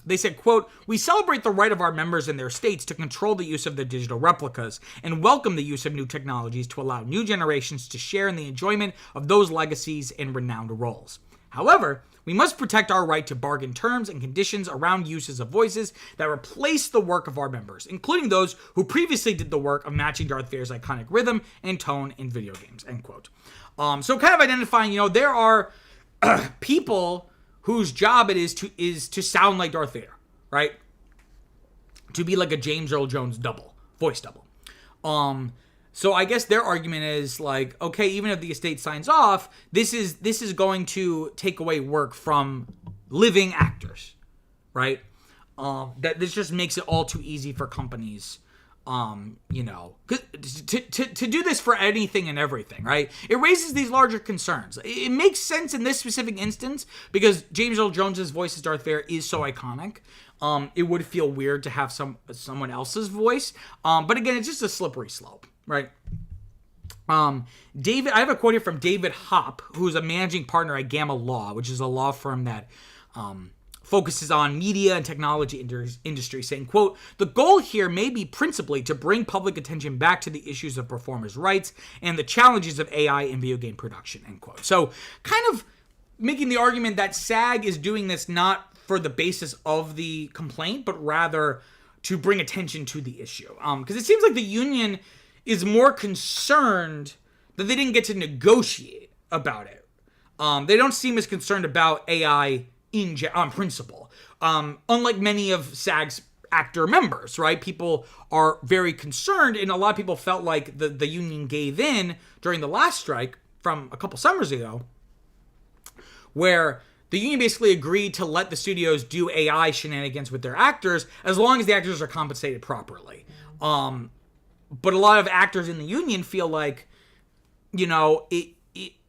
they said, quote, we celebrate the right of our members and their states to control the use of their digital replicas and welcome the use of new technologies to allow new generations to share in the enjoyment of those legacies and renowned roles. However, we must protect our right to bargain terms and conditions around uses of voices that replace the work of our members, including those who previously did the work of matching Darth Vader's iconic rhythm and tone in video games, end quote. So kind of identifying, there are people whose job it is to sound like Darth Vader, right? To be like a James Earl Jones voice double. So I guess their argument is like, okay, even if the estate signs off, this is going to take away work from living actors, right? That this just makes it all too easy for companies. To do this for anything and everything, right? It raises these larger concerns. It makes sense in this specific instance because James Earl Jones's voice as Darth Vader is so iconic. It would feel weird to have someone else's voice. But again, it's just a slippery slope, right? I have a quote here from David Hopp, who's a managing partner at Gamma Law, which is a law firm that focuses on media and technology industry, saying, quote, the goal here may be principally to bring public attention back to the issues of performers' rights and the challenges of AI in video game production, end quote. So kind of making the argument that SAG is doing this not for the basis of the complaint, but rather to bring attention to the issue. Because it seems like the union is more concerned that they didn't get to negotiate about it. They don't seem as concerned about AI on principle. Unlike many of SAG's actor members, right? People are very concerned, and a lot of people felt like the union gave in during the last strike from a couple summers ago, where the union basically agreed to let the studios do AI shenanigans with their actors as long as the actors are compensated properly. But a lot of actors in the union feel like,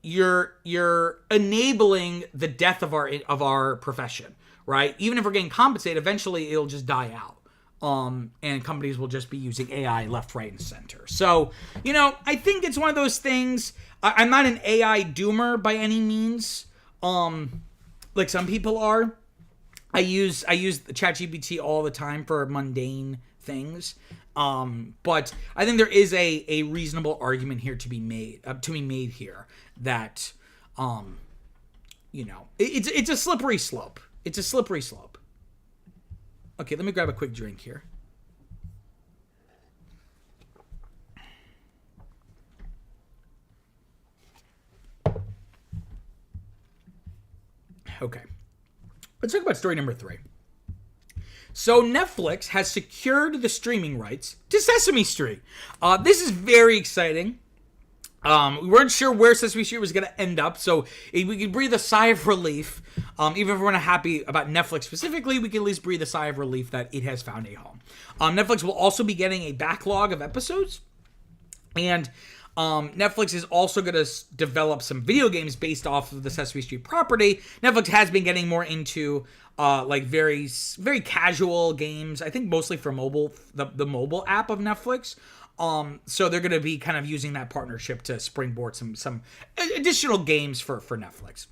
you're enabling the death of our profession, right? Even if we're getting compensated, eventually it'll just die out. And companies will just be using AI left, right, and center. So, I think it's one of those things. I'm not an AI doomer by any means, like some people are. I use ChatGPT all the time for mundane things. But I think there is a reasonable argument here to be made here that, it's a slippery slope. It's a slippery slope. Okay, let me grab a quick drink here. Okay. Let's talk about story number 3. So Netflix has secured the streaming rights to Sesame Street. This is very exciting. We weren't sure where Sesame Street was going to end up, so we could breathe a sigh of relief. Even if we're not happy about Netflix specifically, we can at least breathe a sigh of relief that it has found a home. Netflix will also be getting a backlog of episodes, and Netflix is also going to develop some video games based off of the Sesame Street property. Netflix has been getting more into very, very casual games, I think mostly for mobile, the mobile app of Netflix. So they're going to be kind of using that partnership to springboard some additional games for Netflix.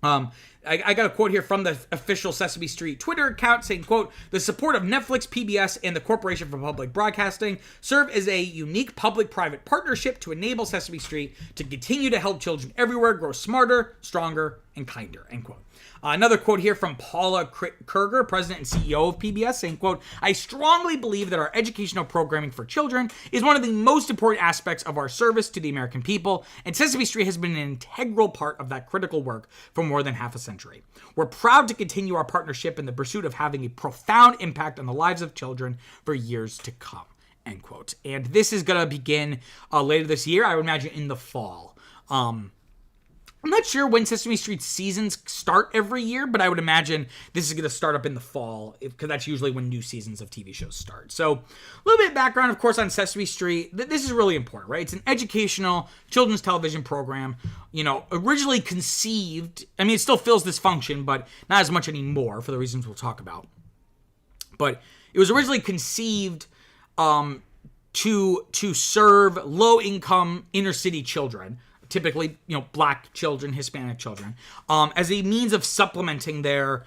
I got a quote here from the official Sesame Street Twitter account saying, quote, "The support of Netflix, PBS, and the Corporation for Public Broadcasting serve as a unique public-private partnership to enable Sesame Street to continue to help children everywhere grow smarter, stronger, and kinder," end quote. Another quote here from Paula Kerger, president and CEO of PBS, saying, quote, "I strongly believe that our educational programming for children is one of the most important aspects of our service to the American people, and Sesame Street has been an integral part of that critical work for more than half a century. We're proud to continue our partnership in the pursuit of having a profound impact on the lives of children for years to come," end quote. And this is going to begin later this year, I would imagine in the fall. I'm not sure when Sesame Street seasons start every year, but I would imagine this is going to start up in the fall, because that's usually when new seasons of TV shows start. So a little bit of background, of course, on Sesame Street. This is really important, right? It's an educational children's television program, originally conceived. I mean, it still fills this function, but not as much anymore for the reasons we'll talk about. But it was originally conceived to serve low-income inner-city children, typically, black children, Hispanic children, as a means of supplementing their,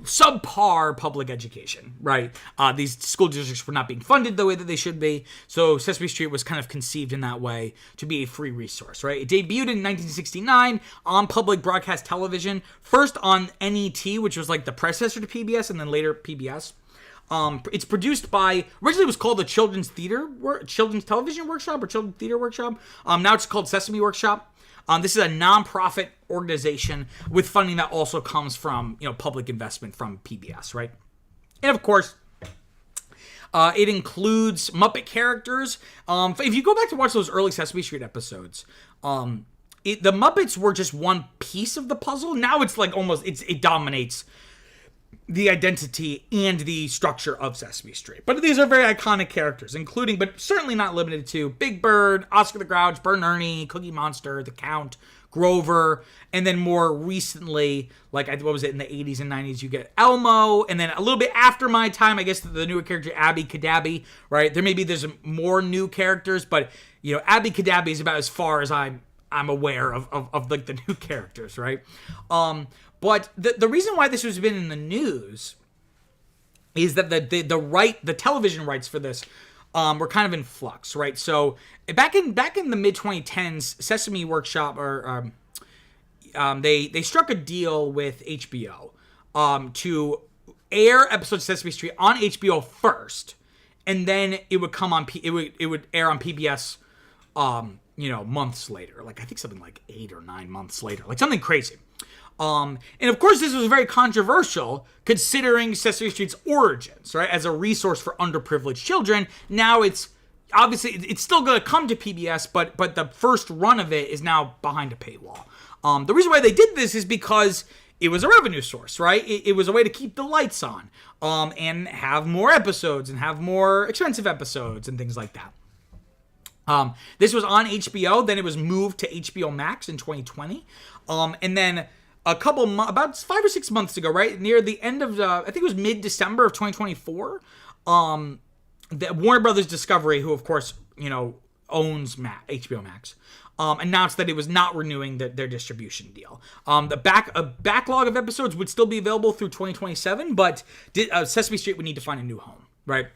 subpar public education, right? These school districts were not being funded the way that they should be, so Sesame Street was kind of conceived in that way to be a free resource, right? It debuted in 1969 on public broadcast television, first on NET, which was like the predecessor to PBS, and then later PBS. It's produced by, originally it was called the Children's Television Workshop or Children's Theater Workshop. Now it's called Sesame Workshop. This is a nonprofit organization with funding that also comes from, public investment from PBS, right? And of course, it includes Muppet characters. If you go back to watch those early Sesame Street episodes, the Muppets were just one piece of the puzzle. Now it's like almost, it dominates the identity and the structure of Sesame Street. But these are very iconic characters, including, but certainly not limited to, Big Bird, Oscar the Grouch, Bert and Ernie, Cookie Monster, the Count, Grover, and then more recently, like, what was it, in the 80s and 90s, you get Elmo, and then a little bit after my time, I guess, the newer character, Abby Cadabby, right? There's more new characters, but, Abby Cadabby is about as far as I'm aware of like, the new characters, right? But the reason why this has been in the news is that the television rights for this were kind of in flux, right? So back in the mid 2010s, Sesame Workshop they struck a deal with HBO to air episodes of Sesame Street on HBO first, and then it would come on it would air on PBS months later, like I think something like 8 or 9 months later, like something crazy. And of course, this was very controversial considering Sesame Street's origins, right? As a resource for underprivileged children. Now it's still going to come to PBS, but the first run of it is now behind a paywall. The reason why they did this is because it was a revenue source, right? It was a way to keep the lights on, and have more episodes and have more expensive episodes and things like that. This was on HBO, then it was moved to HBO Max in 2020, and then about 5 or 6 months ago, right near the end of I think it was mid-December of 2024, the Warner Brothers Discovery, who of course owns HBO Max, announced that it was not renewing their distribution deal. A backlog of episodes would still be available through 2027, but Sesame Street would need to find a new home, right?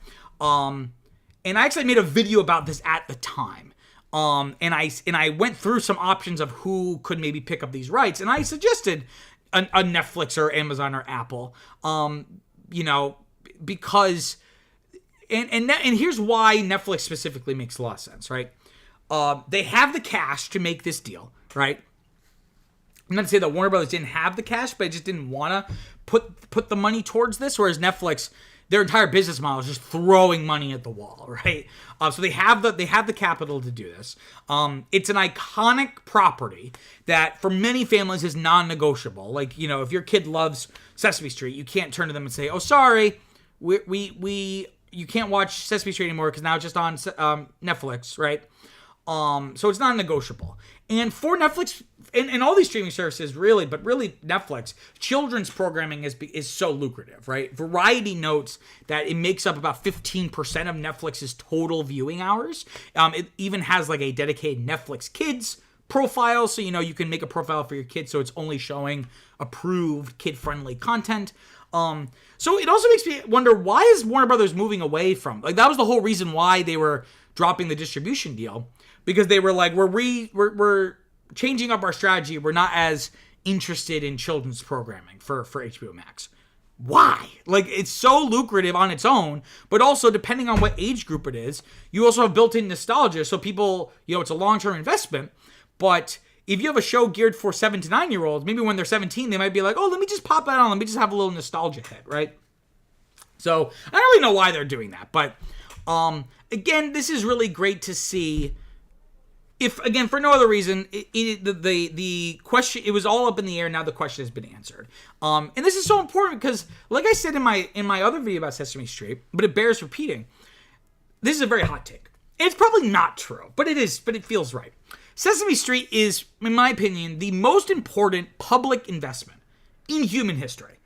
And I actually made a video about this at the time. And I went through some options of who could maybe pick up these rights, and I suggested a Netflix or Amazon or Apple, because, and here's why Netflix specifically makes a lot of sense, right? They have the cash to make this deal, right? I'm not to say that Warner Brothers didn't have the cash, but I just didn't want to put the money towards this, whereas Netflix, their entire business model is just throwing money at the wall, right? So they have the capital to do this. It's an iconic property that for many families is non-negotiable. Like, if your kid loves Sesame Street, you can't turn to them and say, "Oh, sorry, you can't watch Sesame Street anymore because now it's just on Netflix," right? So it's not negotiable. And for Netflix and all these streaming services, really, but really Netflix, children's programming is so lucrative, right? Variety notes that it makes up about 15% of Netflix's total viewing hours. It even has like a dedicated Netflix Kids profile, so you can make a profile for your kids, so it's only showing approved kid-friendly content. So it also makes me wonder, why is Warner Brothers moving away from, like, that was the whole reason why they were dropping the distribution deal, because they were like, we're changing up our strategy. We're not as interested in children's programming for HBO Max. Why? Like, it's so lucrative on its own, but also depending on what age group it is, you also have built-in nostalgia. So people, it's a long-term investment. But if you have a show geared for 7 to 9 year olds, maybe when they're 17, they might be like, oh, let me just pop that on. Let me just have a little nostalgia hit, right? So I don't really know why they're doing that. But again, this is really great to see. If, again, for no other reason, the question, it was all up in the air. Now the question has been answered. And this is so important because, like I said in my other video about Sesame Street, but it bears repeating, this is a very hot take. And it's probably not true, but it feels right. Sesame Street is, in my opinion, the most important public investment in human history.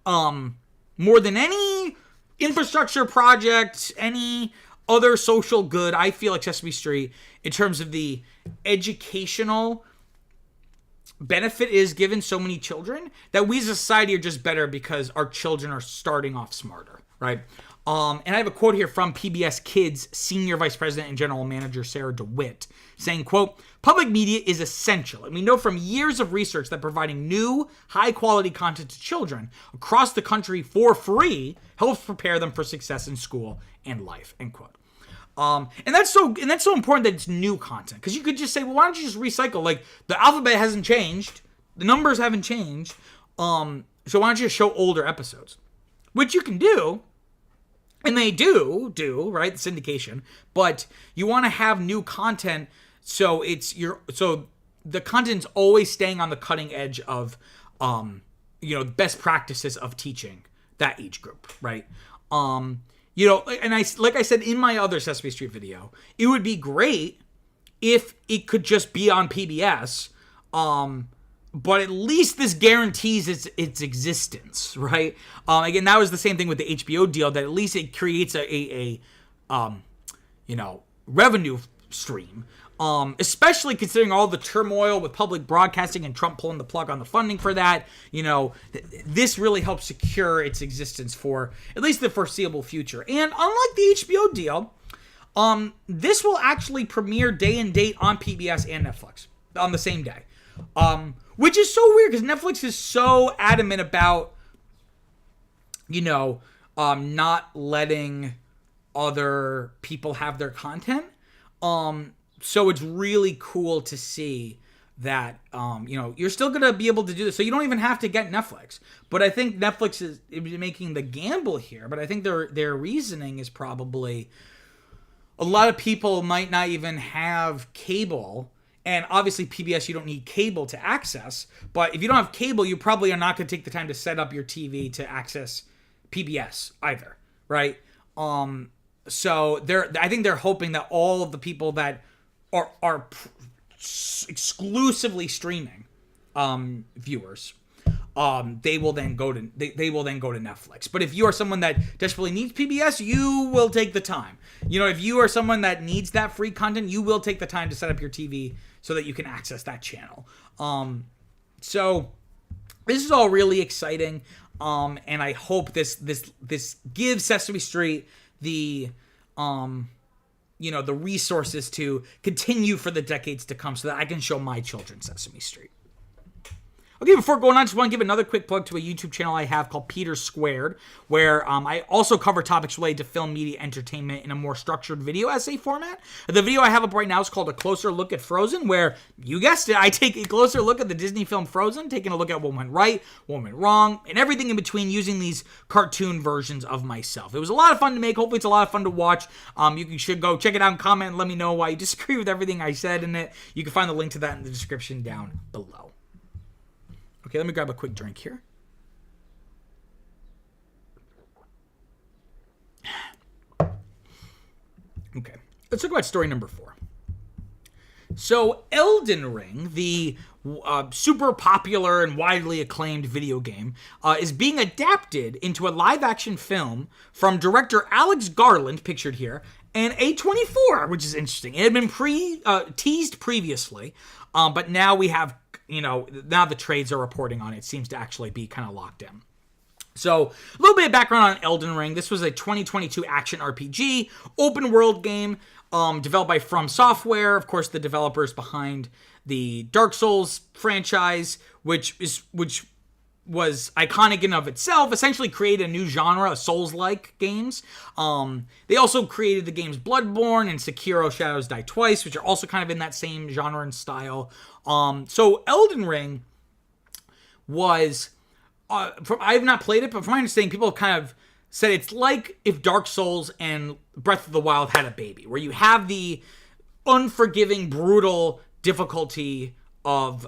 More than any infrastructure project, any other social good, I feel like Sesame Street, in terms of the educational benefit is given so many children, that we as a society are just better because our children are starting off smarter, right? And I have a quote here from PBS Kids Senior Vice President and General Manager Sarah DeWitt saying, quote, public media is essential, and we know from years of research that providing new, high-quality content to children across the country for free helps prepare them for success in school and life, end quote. And that's so important that it's new content, because you could just say, well, why don't you just recycle? Like, the alphabet hasn't changed, the numbers haven't changed, so why don't you just show older episodes? Which you can do. And they do, right? The syndication. But you want to have new content, so the content's always staying on the cutting edge of best practices of teaching that age group, right? And like I said in my other Sesame Street video, it would be great if it could just be on PBS. But at least this guarantees its existence, right? Again, that was the same thing with the HBO deal, that at least it creates a revenue stream. Especially considering all the turmoil with public broadcasting and Trump pulling the plug on the funding for that. This really helps secure its existence for at least the foreseeable future. And unlike the HBO deal, this will actually premiere day and date on PBS and Netflix on the same day. Which is so weird because Netflix is so adamant about, not letting other people have their content. So it's really cool to see that, you're still going to be able to do this. So you don't even have to get Netflix. But I think Netflix is making the gamble here. But I think their reasoning is probably a lot of people might not even have cable. And obviously PBS, you don't need cable to access. But if you don't have cable, you probably are not going to take the time to set up your TV to access PBS either, right? So I think they're hoping that all of the people that are exclusively streaming viewers, they will then go to Netflix. But if you are someone that desperately needs PBS, you will take the time. If you are someone that needs that free content, you will take the time to set up your TV so that you can access that channel. So this is all really exciting, and I hope this gives Sesame Street the the resources to continue for the decades to come, so that I can show my children Sesame Street. Okay, before going on, I just want to give another quick plug to a YouTube channel I have called Peter Squared, where I also cover topics related to film, media, entertainment in a more structured video essay format. The video I have up right now is called A Closer Look at Frozen, where, you guessed it, I take a closer look at the Disney film Frozen, taking a look at what went right, what went wrong, and everything in between, using these cartoon versions of myself. It was a lot of fun to make. Hopefully it's a lot of fun to watch. You should go check it out and comment and let me know why you disagree with everything I said in it. You can find the link to that in the description down below. Okay, let me grab a quick drink here. Okay, let's talk about story number 4. So Elden Ring, the super popular and widely acclaimed video game, is being adapted into a live-action film from director Alex Garland, pictured here, and A24, which is interesting. It had been teased previously, but now we have, now the trades are reporting on it. It seems to actually be kind of locked in. So, a little bit of background on Elden Ring. This was a 2022 action RPG, open world game, developed by From Software, of course, the developers behind the Dark Souls franchise, which was iconic in of itself. Essentially created a new genre of Souls-like games. They also created the games Bloodborne and Sekiro: Shadows Die Twice, which are also kind of in that same genre and style. So Elden Ring was, I have not played it, but from my understanding, people have kind of said it's like if Dark Souls and Breath of the Wild had a baby, where you have the unforgiving, brutal difficulty of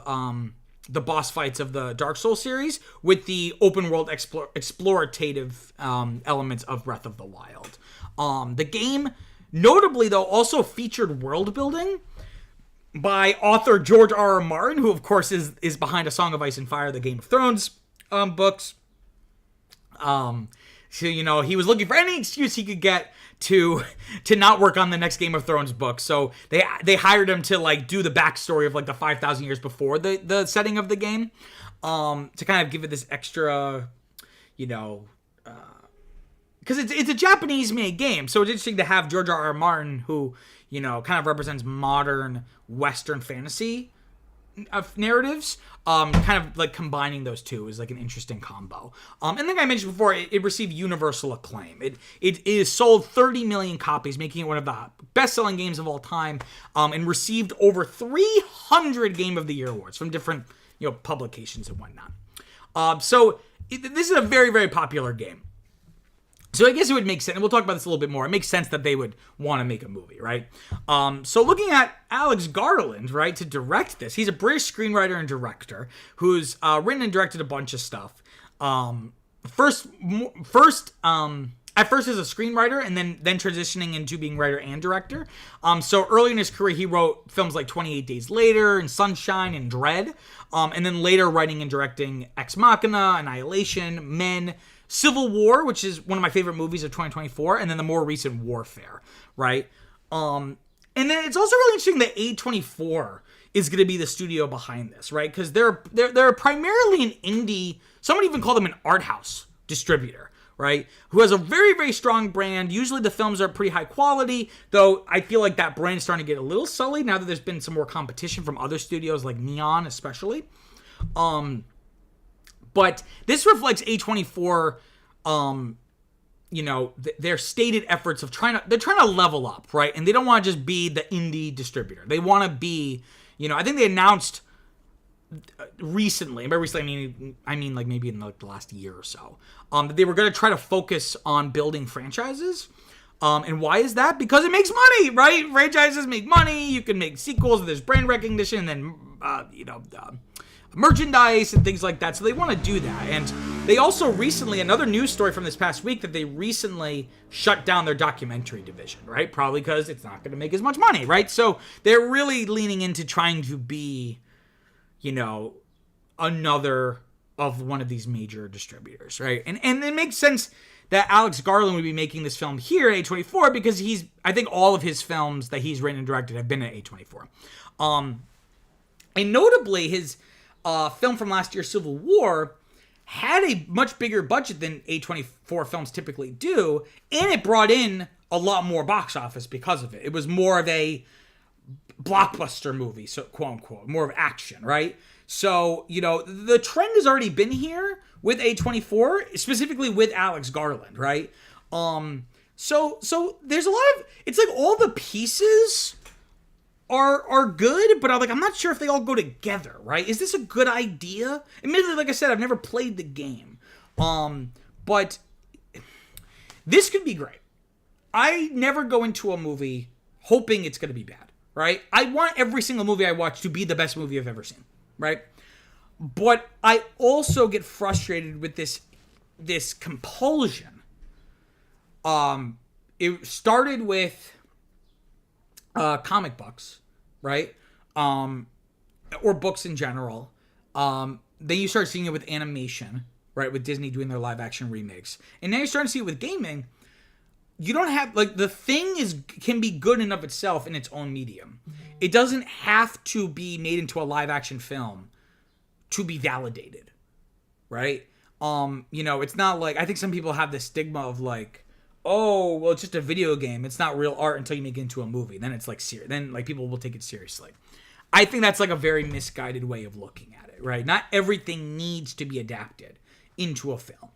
the boss fights of the Dark Souls series with the open world explorative elements of Breath of the Wild. The game, notably though, also featured world building by author George R.R. Martin, who of course is behind A Song of Ice and Fire, the Game of Thrones books. So, he was looking for any excuse he could get to not work on the next Game of Thrones book. So they hired him to do the backstory of the 5,000 years before the setting of the game, to kind of give it this extra, because it's a Japanese made game. So it's interesting to have George R.R. Martin, who kind of represents modern Western fantasy of narratives, kind of combining those two is an interesting combo. And like I mentioned before, it received universal acclaim. It is sold 30 million copies, making it one of the best-selling games of all time, and received over 300 Game of the Year awards from different publications and whatnot. So this is a very, very popular game. So I guess it would make sense, and we'll talk about this a little bit more. It makes sense that they would want to make a movie, right? So looking at Alex Garland, right, to direct this, he's a British screenwriter and director who's written and directed a bunch of stuff. At first as a screenwriter, and then transitioning into being writer and director. So early in his career, he wrote films like 28 Days Later and Sunshine and Dread, and then later writing and directing Ex Machina, Annihilation, Men, Civil War, which is one of my favorite movies of 2024, and then the more recent Warfare, right? And then it's also really interesting that A24 is going to be the studio behind this, right? Because they're primarily an indie, some would even call them an art house distributor, right? Who has a very, very strong brand. Usually the films are pretty high quality, though I feel like that brand's starting to get a little sullied now that there's been some more competition from other studios like Neon especially. But this reflects A24, their stated efforts of they're trying to level up, right? And they don't want to just be the indie distributor. They want to be, I think they announced recently, and by recently I mean maybe in the last year or so, that they were going to try to focus on building franchises. And why is that? Because it makes money, right? Franchises make money. You can make sequels. There's brand recognition, and then merchandise and things like that. So they want to do that. And they also recently, another news story from this past week, that they recently shut down their documentary division, right? Probably because it's not going to make as much money, right? So they're really leaning into trying to be, another of one of these major distributors, right? And it makes sense that Alex Garland would be making this film here at A24 because I think all of his films that he's written and directed have been at A24. And notably, his film from last year, Civil War, had a much bigger budget than A24 films typically do, and it brought in a lot more box office because of it. It was more of a blockbuster movie, so quote unquote, more of action, right? So, the trend has already been here with A24, specifically with Alex Garland, right? So there's a lot of, it's all the pieces are good, but I'm not sure if they all go together, right? Is this a good idea? Admittedly, like I said, I've never played the game, but this could be great. I never go into a movie hoping it's going to be bad, right? I want every single movie I watch to be the best movie I've ever seen, right? But I also get frustrated with this compulsion. It started with comic books, right? or books in general. Then you start seeing it with animation, right? With Disney doing their live action remakes. And now you're starting to see it with gaming. You don't have, like, the thing can be good in of itself in its own medium. It doesn't have to be made into a live action film to be validated, right? It's not like, I think some people have this stigma of like, oh, well, it's just a video game. It's not real art until you make it into a movie. Then it's like serious. Then like people will take it seriously. I think that's like a very misguided way of looking at it, right? Not everything needs to be adapted into a film.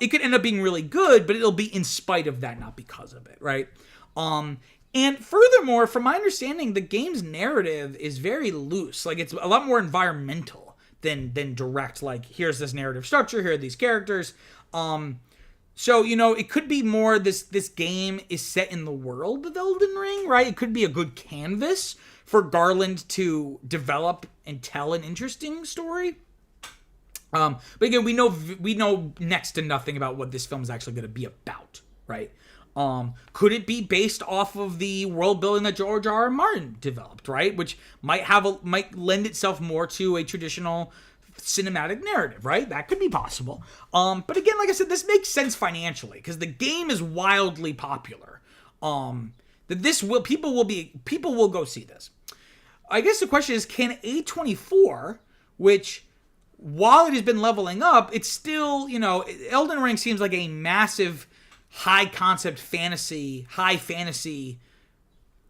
It could end up being really good, but it'll be in spite of that, not because of it, right? And furthermore, from my understanding, the game's narrative is very loose. Like, it's a lot more environmental than direct. Like, here's this narrative structure, here are these characters. So, it could be more this game is set in the world of Elden Ring, right? It could be a good canvas for Garland to develop and tell an interesting story. But again, we know next to nothing about what this film is actually going to be about, right? Could it be based off of the world building that George R. R. Martin developed, right? Which might lend itself more to a traditional cinematic narrative, right? That could be possible. But again, like I said, this makes sense financially because the game is wildly popular. People will go see this. I guess the question is, can A24, which, while it has been leveling up, it's still, Elden Ring seems like a massive high fantasy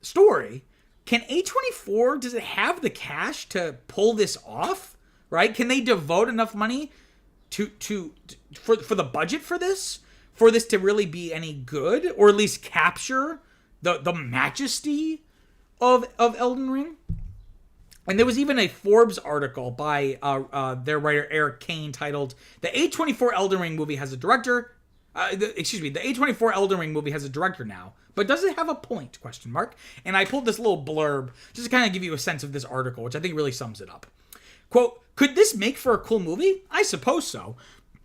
story. Can A24, does it have the cash to pull this off, right? Can they devote enough money for the budget for this to really be any good, or at least capture the majesty of Elden Ring? And there was even a Forbes article by their writer Eric Kane titled, "The A24 Elden Ring movie has a director." The A24 Elden Ring movie has a director now, but does it have a point? ? And I pulled this little blurb just to kind of give you a sense of this article, which I think really sums it up. Quote, "Could this make for a cool movie? I suppose so.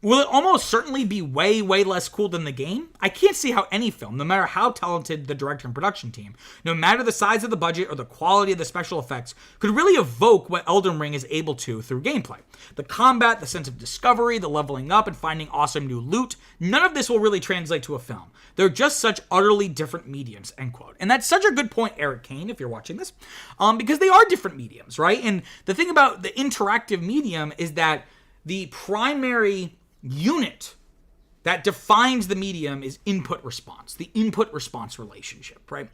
Will it almost certainly be way, way less cool than the game? I can't see how any film, no matter how talented the director and production team, no matter the size of the budget or the quality of the special effects, could really evoke what Elden Ring is able to through gameplay. The combat, the sense of discovery, the leveling up, and finding awesome new loot, none of this will really translate to a film. They're just such utterly different mediums," end quote. And that's such a good point, Eric Kane, if you're watching this, because they are different mediums, right? And the thing about the interactive medium is that the primary unit that defines the medium is input response, the input response relationship, right?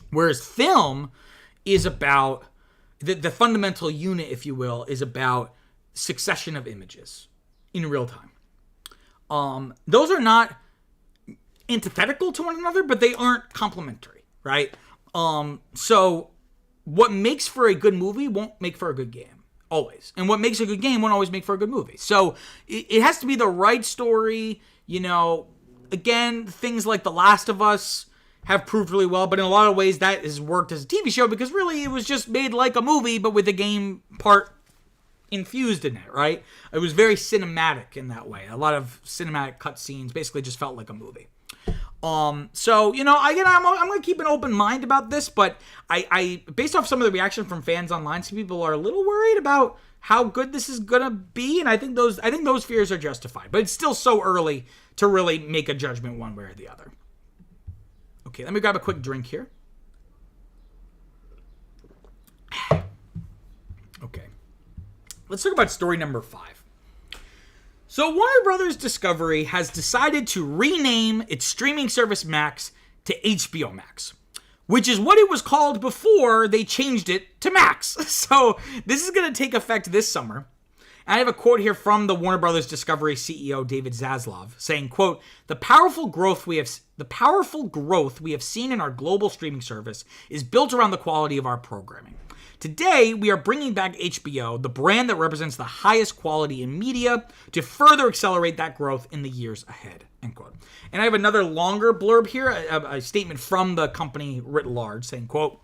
Whereas film is about the fundamental unit, if you will, is about succession of images in real time. Those are not antithetical to one another, but they aren't complementary, right? So what makes for a good movie won't make for a good game. Always. And what makes a good game won't always make for a good movie. So it has to be the right story. Again, things like The Last of Us have proved really well, but in a lot of ways that has worked as a TV show because really it was just made like a movie, but with a game part infused in it, right? It was very cinematic in that way. A lot of cinematic cutscenes basically just felt like a movie. So, again, I'm going to keep an open mind about this, but I based off some of the reaction from fans online, some people are a little worried about how good this is going to be. And I think those fears are justified, but it's still so early to really make a judgment one way or the other. Okay. Let me grab a quick drink here. Okay. Let's talk about story number 5. So Warner Brothers Discovery has decided to rename its streaming service Max to HBO Max, which is what it was called before they changed it to Max. So this is going to take effect this summer. I have a quote here from the Warner Brothers Discovery CEO David Zaslav saying, quote, the powerful growth we have seen in our global streaming service is built around the quality of our programming. Today, we are bringing back HBO, the brand that represents the highest quality in media, to further accelerate that growth in the years ahead, end quote. And I have another longer blurb here, a statement from the company writ large, saying, quote,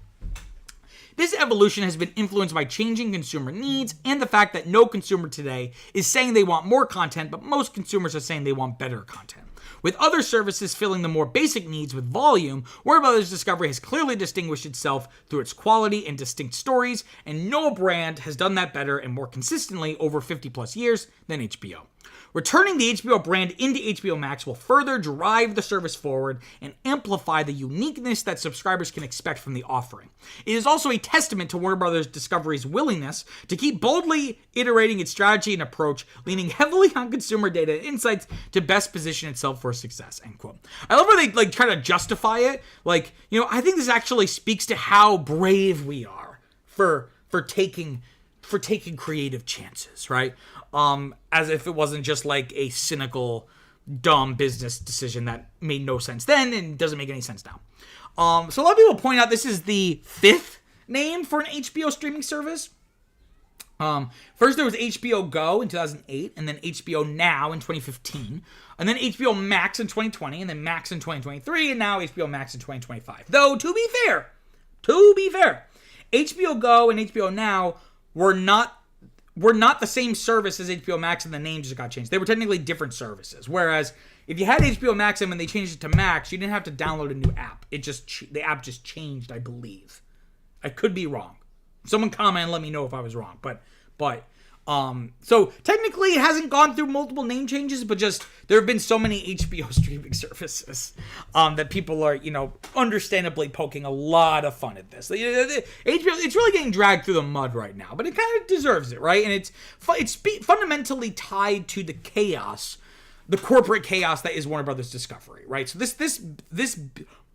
this evolution has been influenced by changing consumer needs and the fact that no consumer today is saying they want more content, but most consumers are saying they want better content. With other services filling the more basic needs with volume, Warner Brothers Discovery has clearly distinguished itself through its quality and distinct stories, and no brand has done that better and more consistently over 50 plus years than HBO. Returning the HBO brand into HBO Max will further drive the service forward and amplify the uniqueness that subscribers can expect from the offering. It is also a testament to Warner Brothers Discovery's willingness to keep boldly iterating its strategy and approach, leaning heavily on consumer data and insights to best position itself for success, end quote. I love how they try to justify it. I think this actually speaks to how brave we are for taking creative chances, right? As if it wasn't just a cynical, dumb business decision that made no sense then and doesn't make any sense now. So a lot of people point out this is the 5th name for an HBO streaming service. First there was HBO Go in 2008, and then HBO Now in 2015, and then HBO Max in 2020, and then Max in 2023, and now HBO Max in 2025. Though, to be fair, HBO Go and HBO Now were not the same service as HBO Max, and the name just got changed. They were technically different services. Whereas if you had HBO Max and when they changed it to Max, you didn't have to download a new app. The app just changed, I believe. I could be wrong. Someone comment and let me know if I was wrong. So technically it hasn't gone through multiple name changes, but just there have been so many HBO streaming services that people are, understandably poking a lot of fun at this. HBO, it's really getting dragged through the mud right now, but it kind of deserves it, right? And it's fundamentally tied to the chaos, the corporate chaos that is Warner Brothers Discovery, right? So this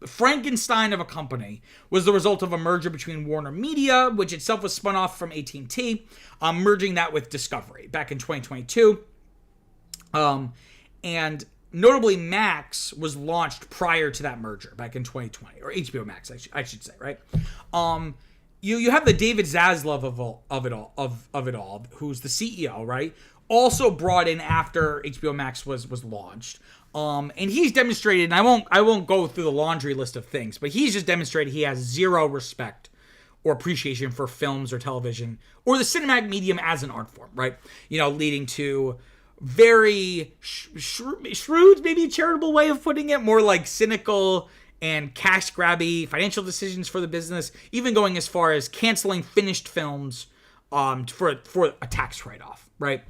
Frankenstein of a company was the result of a merger between Warner Media, which itself was spun off from AT&T, merging that with Discovery back in 2022. And notably, Max was launched prior to that merger back in 2020, or HBO Max, I should say, right? You have the David Zaslav of it all, who's the CEO, right? Also brought in after HBO Max was launched. And he's demonstrated, and I won't go through the laundry list of things, but he's just demonstrated he has zero respect or appreciation for films or television or the cinematic medium as an art form, right? Leading to very shrewd, maybe a charitable way of putting it, more like cynical and cash grabby financial decisions for the business, even going as far as canceling finished films for a tax write-off, right?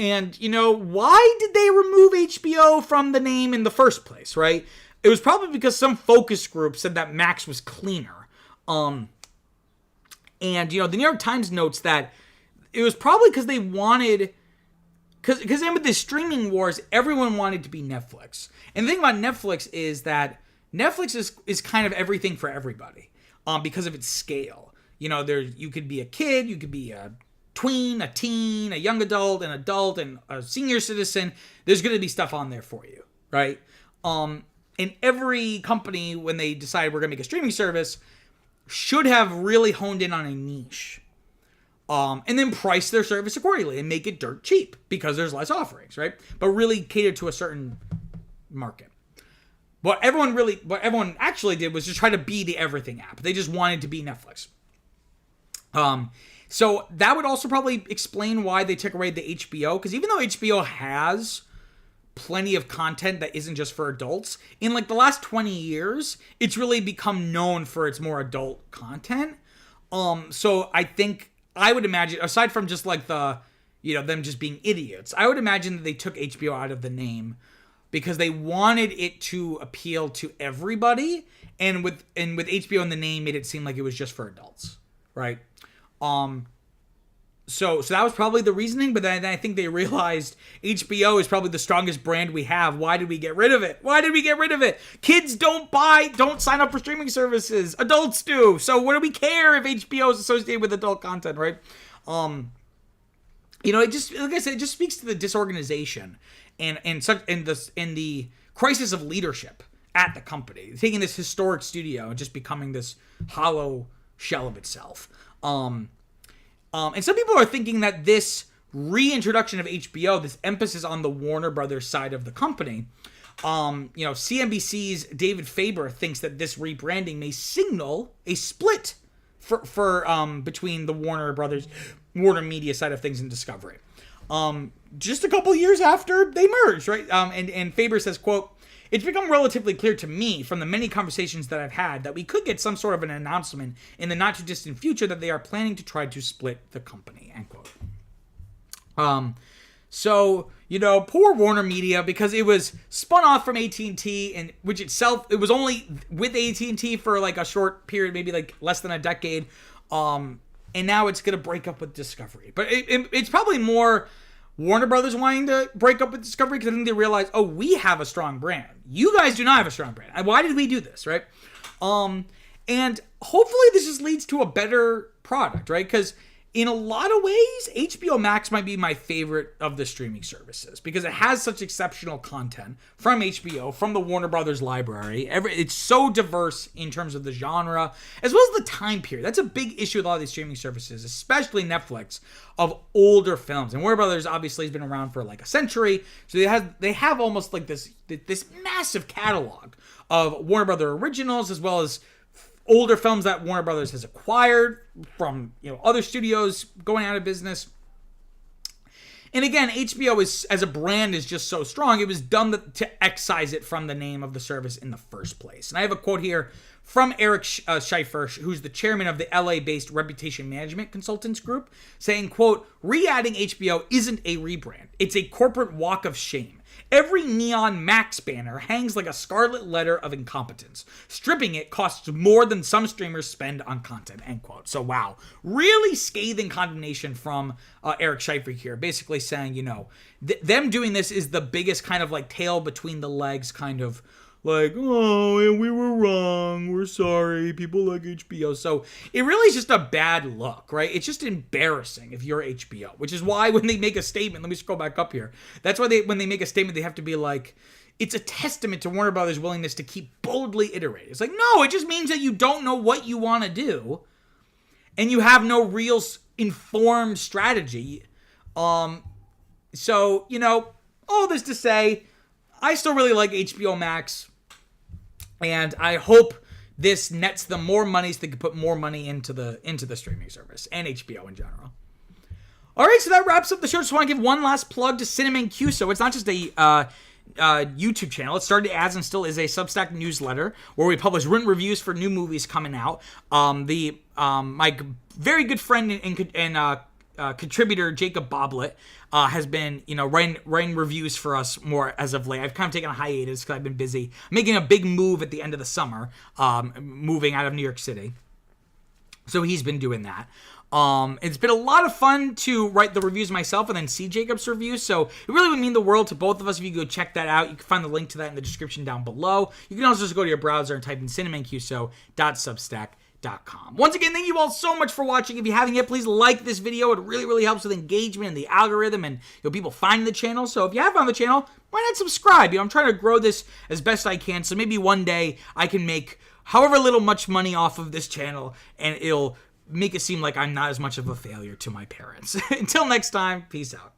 And, why did they remove HBO from the name in the first place, right? It was probably because some focus group said that Max was cleaner. And, the New York Times notes that it was probably because they wanted... Because then with the streaming wars, everyone wanted to be Netflix. And the thing about Netflix is that Netflix is kind of everything for everybody because of its scale. You could be a kid, you could be a tween, a teen, a young adult, an adult, and a senior citizen. There's going to be stuff on there for you, right? And every company, when they decide we're going to make a streaming service, should have really honed in on a niche. And then price their service accordingly and make it dirt cheap because there's less offerings, right? But really cater to a certain market. What everyone actually did was just try to be the everything app. They just wanted to be Netflix. So that would also probably explain why they took away the HBO, because even though HBO has plenty of content that isn't just for adults, in the last 20 years, it's really become known for its more adult content. So I would imagine, aside from just them just being idiots, I would imagine that they took HBO out of the name because they wanted it to appeal to everybody, and with HBO in the name, made it seem like it was just for adults, right? So that was probably the reasoning, but then I think they realized HBO is probably the strongest brand we have. Why did we get rid of it? Kids don't sign up for streaming services. Adults do. So what do we care if HBO is associated with adult content, right? It just, like I said, it just speaks to the disorganization and the crisis of leadership at the company, taking this historic studio and just becoming this hollow shell of itself. And some people are thinking that this reintroduction of HBO, this emphasis on the Warner Brothers side of the company, CNBC's David Faber thinks that this rebranding may signal a split for between the Warner Media side of things and Discovery. just a couple years after they merged, right? And Faber says, quote, "It's become relatively clear to me from the many conversations that I've had that we could get some sort of an announcement in the not too distant future that they are planning to try to split the company," end quote. So, poor Warner Media, because it was spun off from AT&T, and which itself, it was only with AT&T for like a short period, maybe like less than a decade. And now it's going to break up with Discovery. But it's probably more Warner Brothers wanting to break up with Discovery because I think they realize, oh, we have a strong brand. You guys do not have a strong brand. And why did we do this, right? And hopefully this just leads to a better product, right? Because in a lot of ways, HBO Max might be my favorite of the streaming services because it has such exceptional content from HBO, from the Warner Brothers library. It's so diverse in terms of the genre, as well as the time period. That's a big issue with a lot of these streaming services, especially Netflix, of older films. And Warner Brothers obviously has been around for like a century, so they have almost like this massive catalog of Warner Brothers originals, as well as older films that Warner Brothers has acquired from other studios going out of business. And again, HBO as a brand is just so strong. It was done to excise it from the name of the service in the first place. And I have a quote here from Eric Schreifer, who's the chairman of the LA-based Reputation Management Consultants Group, saying, quote, "Re-adding HBO isn't a rebrand. It's a corporate walk of shame. Every neon Max banner hangs like a scarlet letter of incompetence. Stripping it costs more than some streamers spend on content," end quote. So, wow. Really scathing condemnation from Eric Schreifer here, basically saying, them doing this is the biggest kind of like tail between the legs kind of like, oh, and we were wrong, we're sorry, people like HBO. So it really is just a bad look, right? It's just embarrassing if you're HBO, which is why when they make a statement, let me scroll back up here. That's why when they make a statement, they have to be like, it's a testament to Warner Brothers' willingness to keep boldly iterating. It's like, no, it just means that you don't know what you want to do and you have no real informed strategy. So, all this to say, I still really like HBO Max, and I hope this nets them more money so they can put more money into the streaming service and HBO in general. All right, so that wraps up the show. Just want to give one last plug to Cinnamon Q. So it's not just a YouTube channel. It started as and still is a Substack newsletter where we publish written reviews for new movies coming out. My very good friend and contributor Jacob Boblet has been, writing reviews for us more as of late. I've kind of taken a hiatus because I've been busy making a big move at the end of the summer, moving out of New York City. So he's been doing that. It's been a lot of fun to write the reviews myself and then see Jacob's reviews. So it really would mean the world to both of us if you go check that out. You can find the link to that in the description down below. You can also just go to your browser and type in cinnamoncuso.substack.com. Once again, thank you all so much for watching. If you haven't yet, please like this video. It really, really helps with engagement and the algorithm and people finding the channel. So if you have found the channel, why not subscribe? I'm trying to grow this as best I can. So maybe one day I can make however much money off of this channel, and it'll make it seem like I'm not as much of a failure to my parents. Until next time, peace out.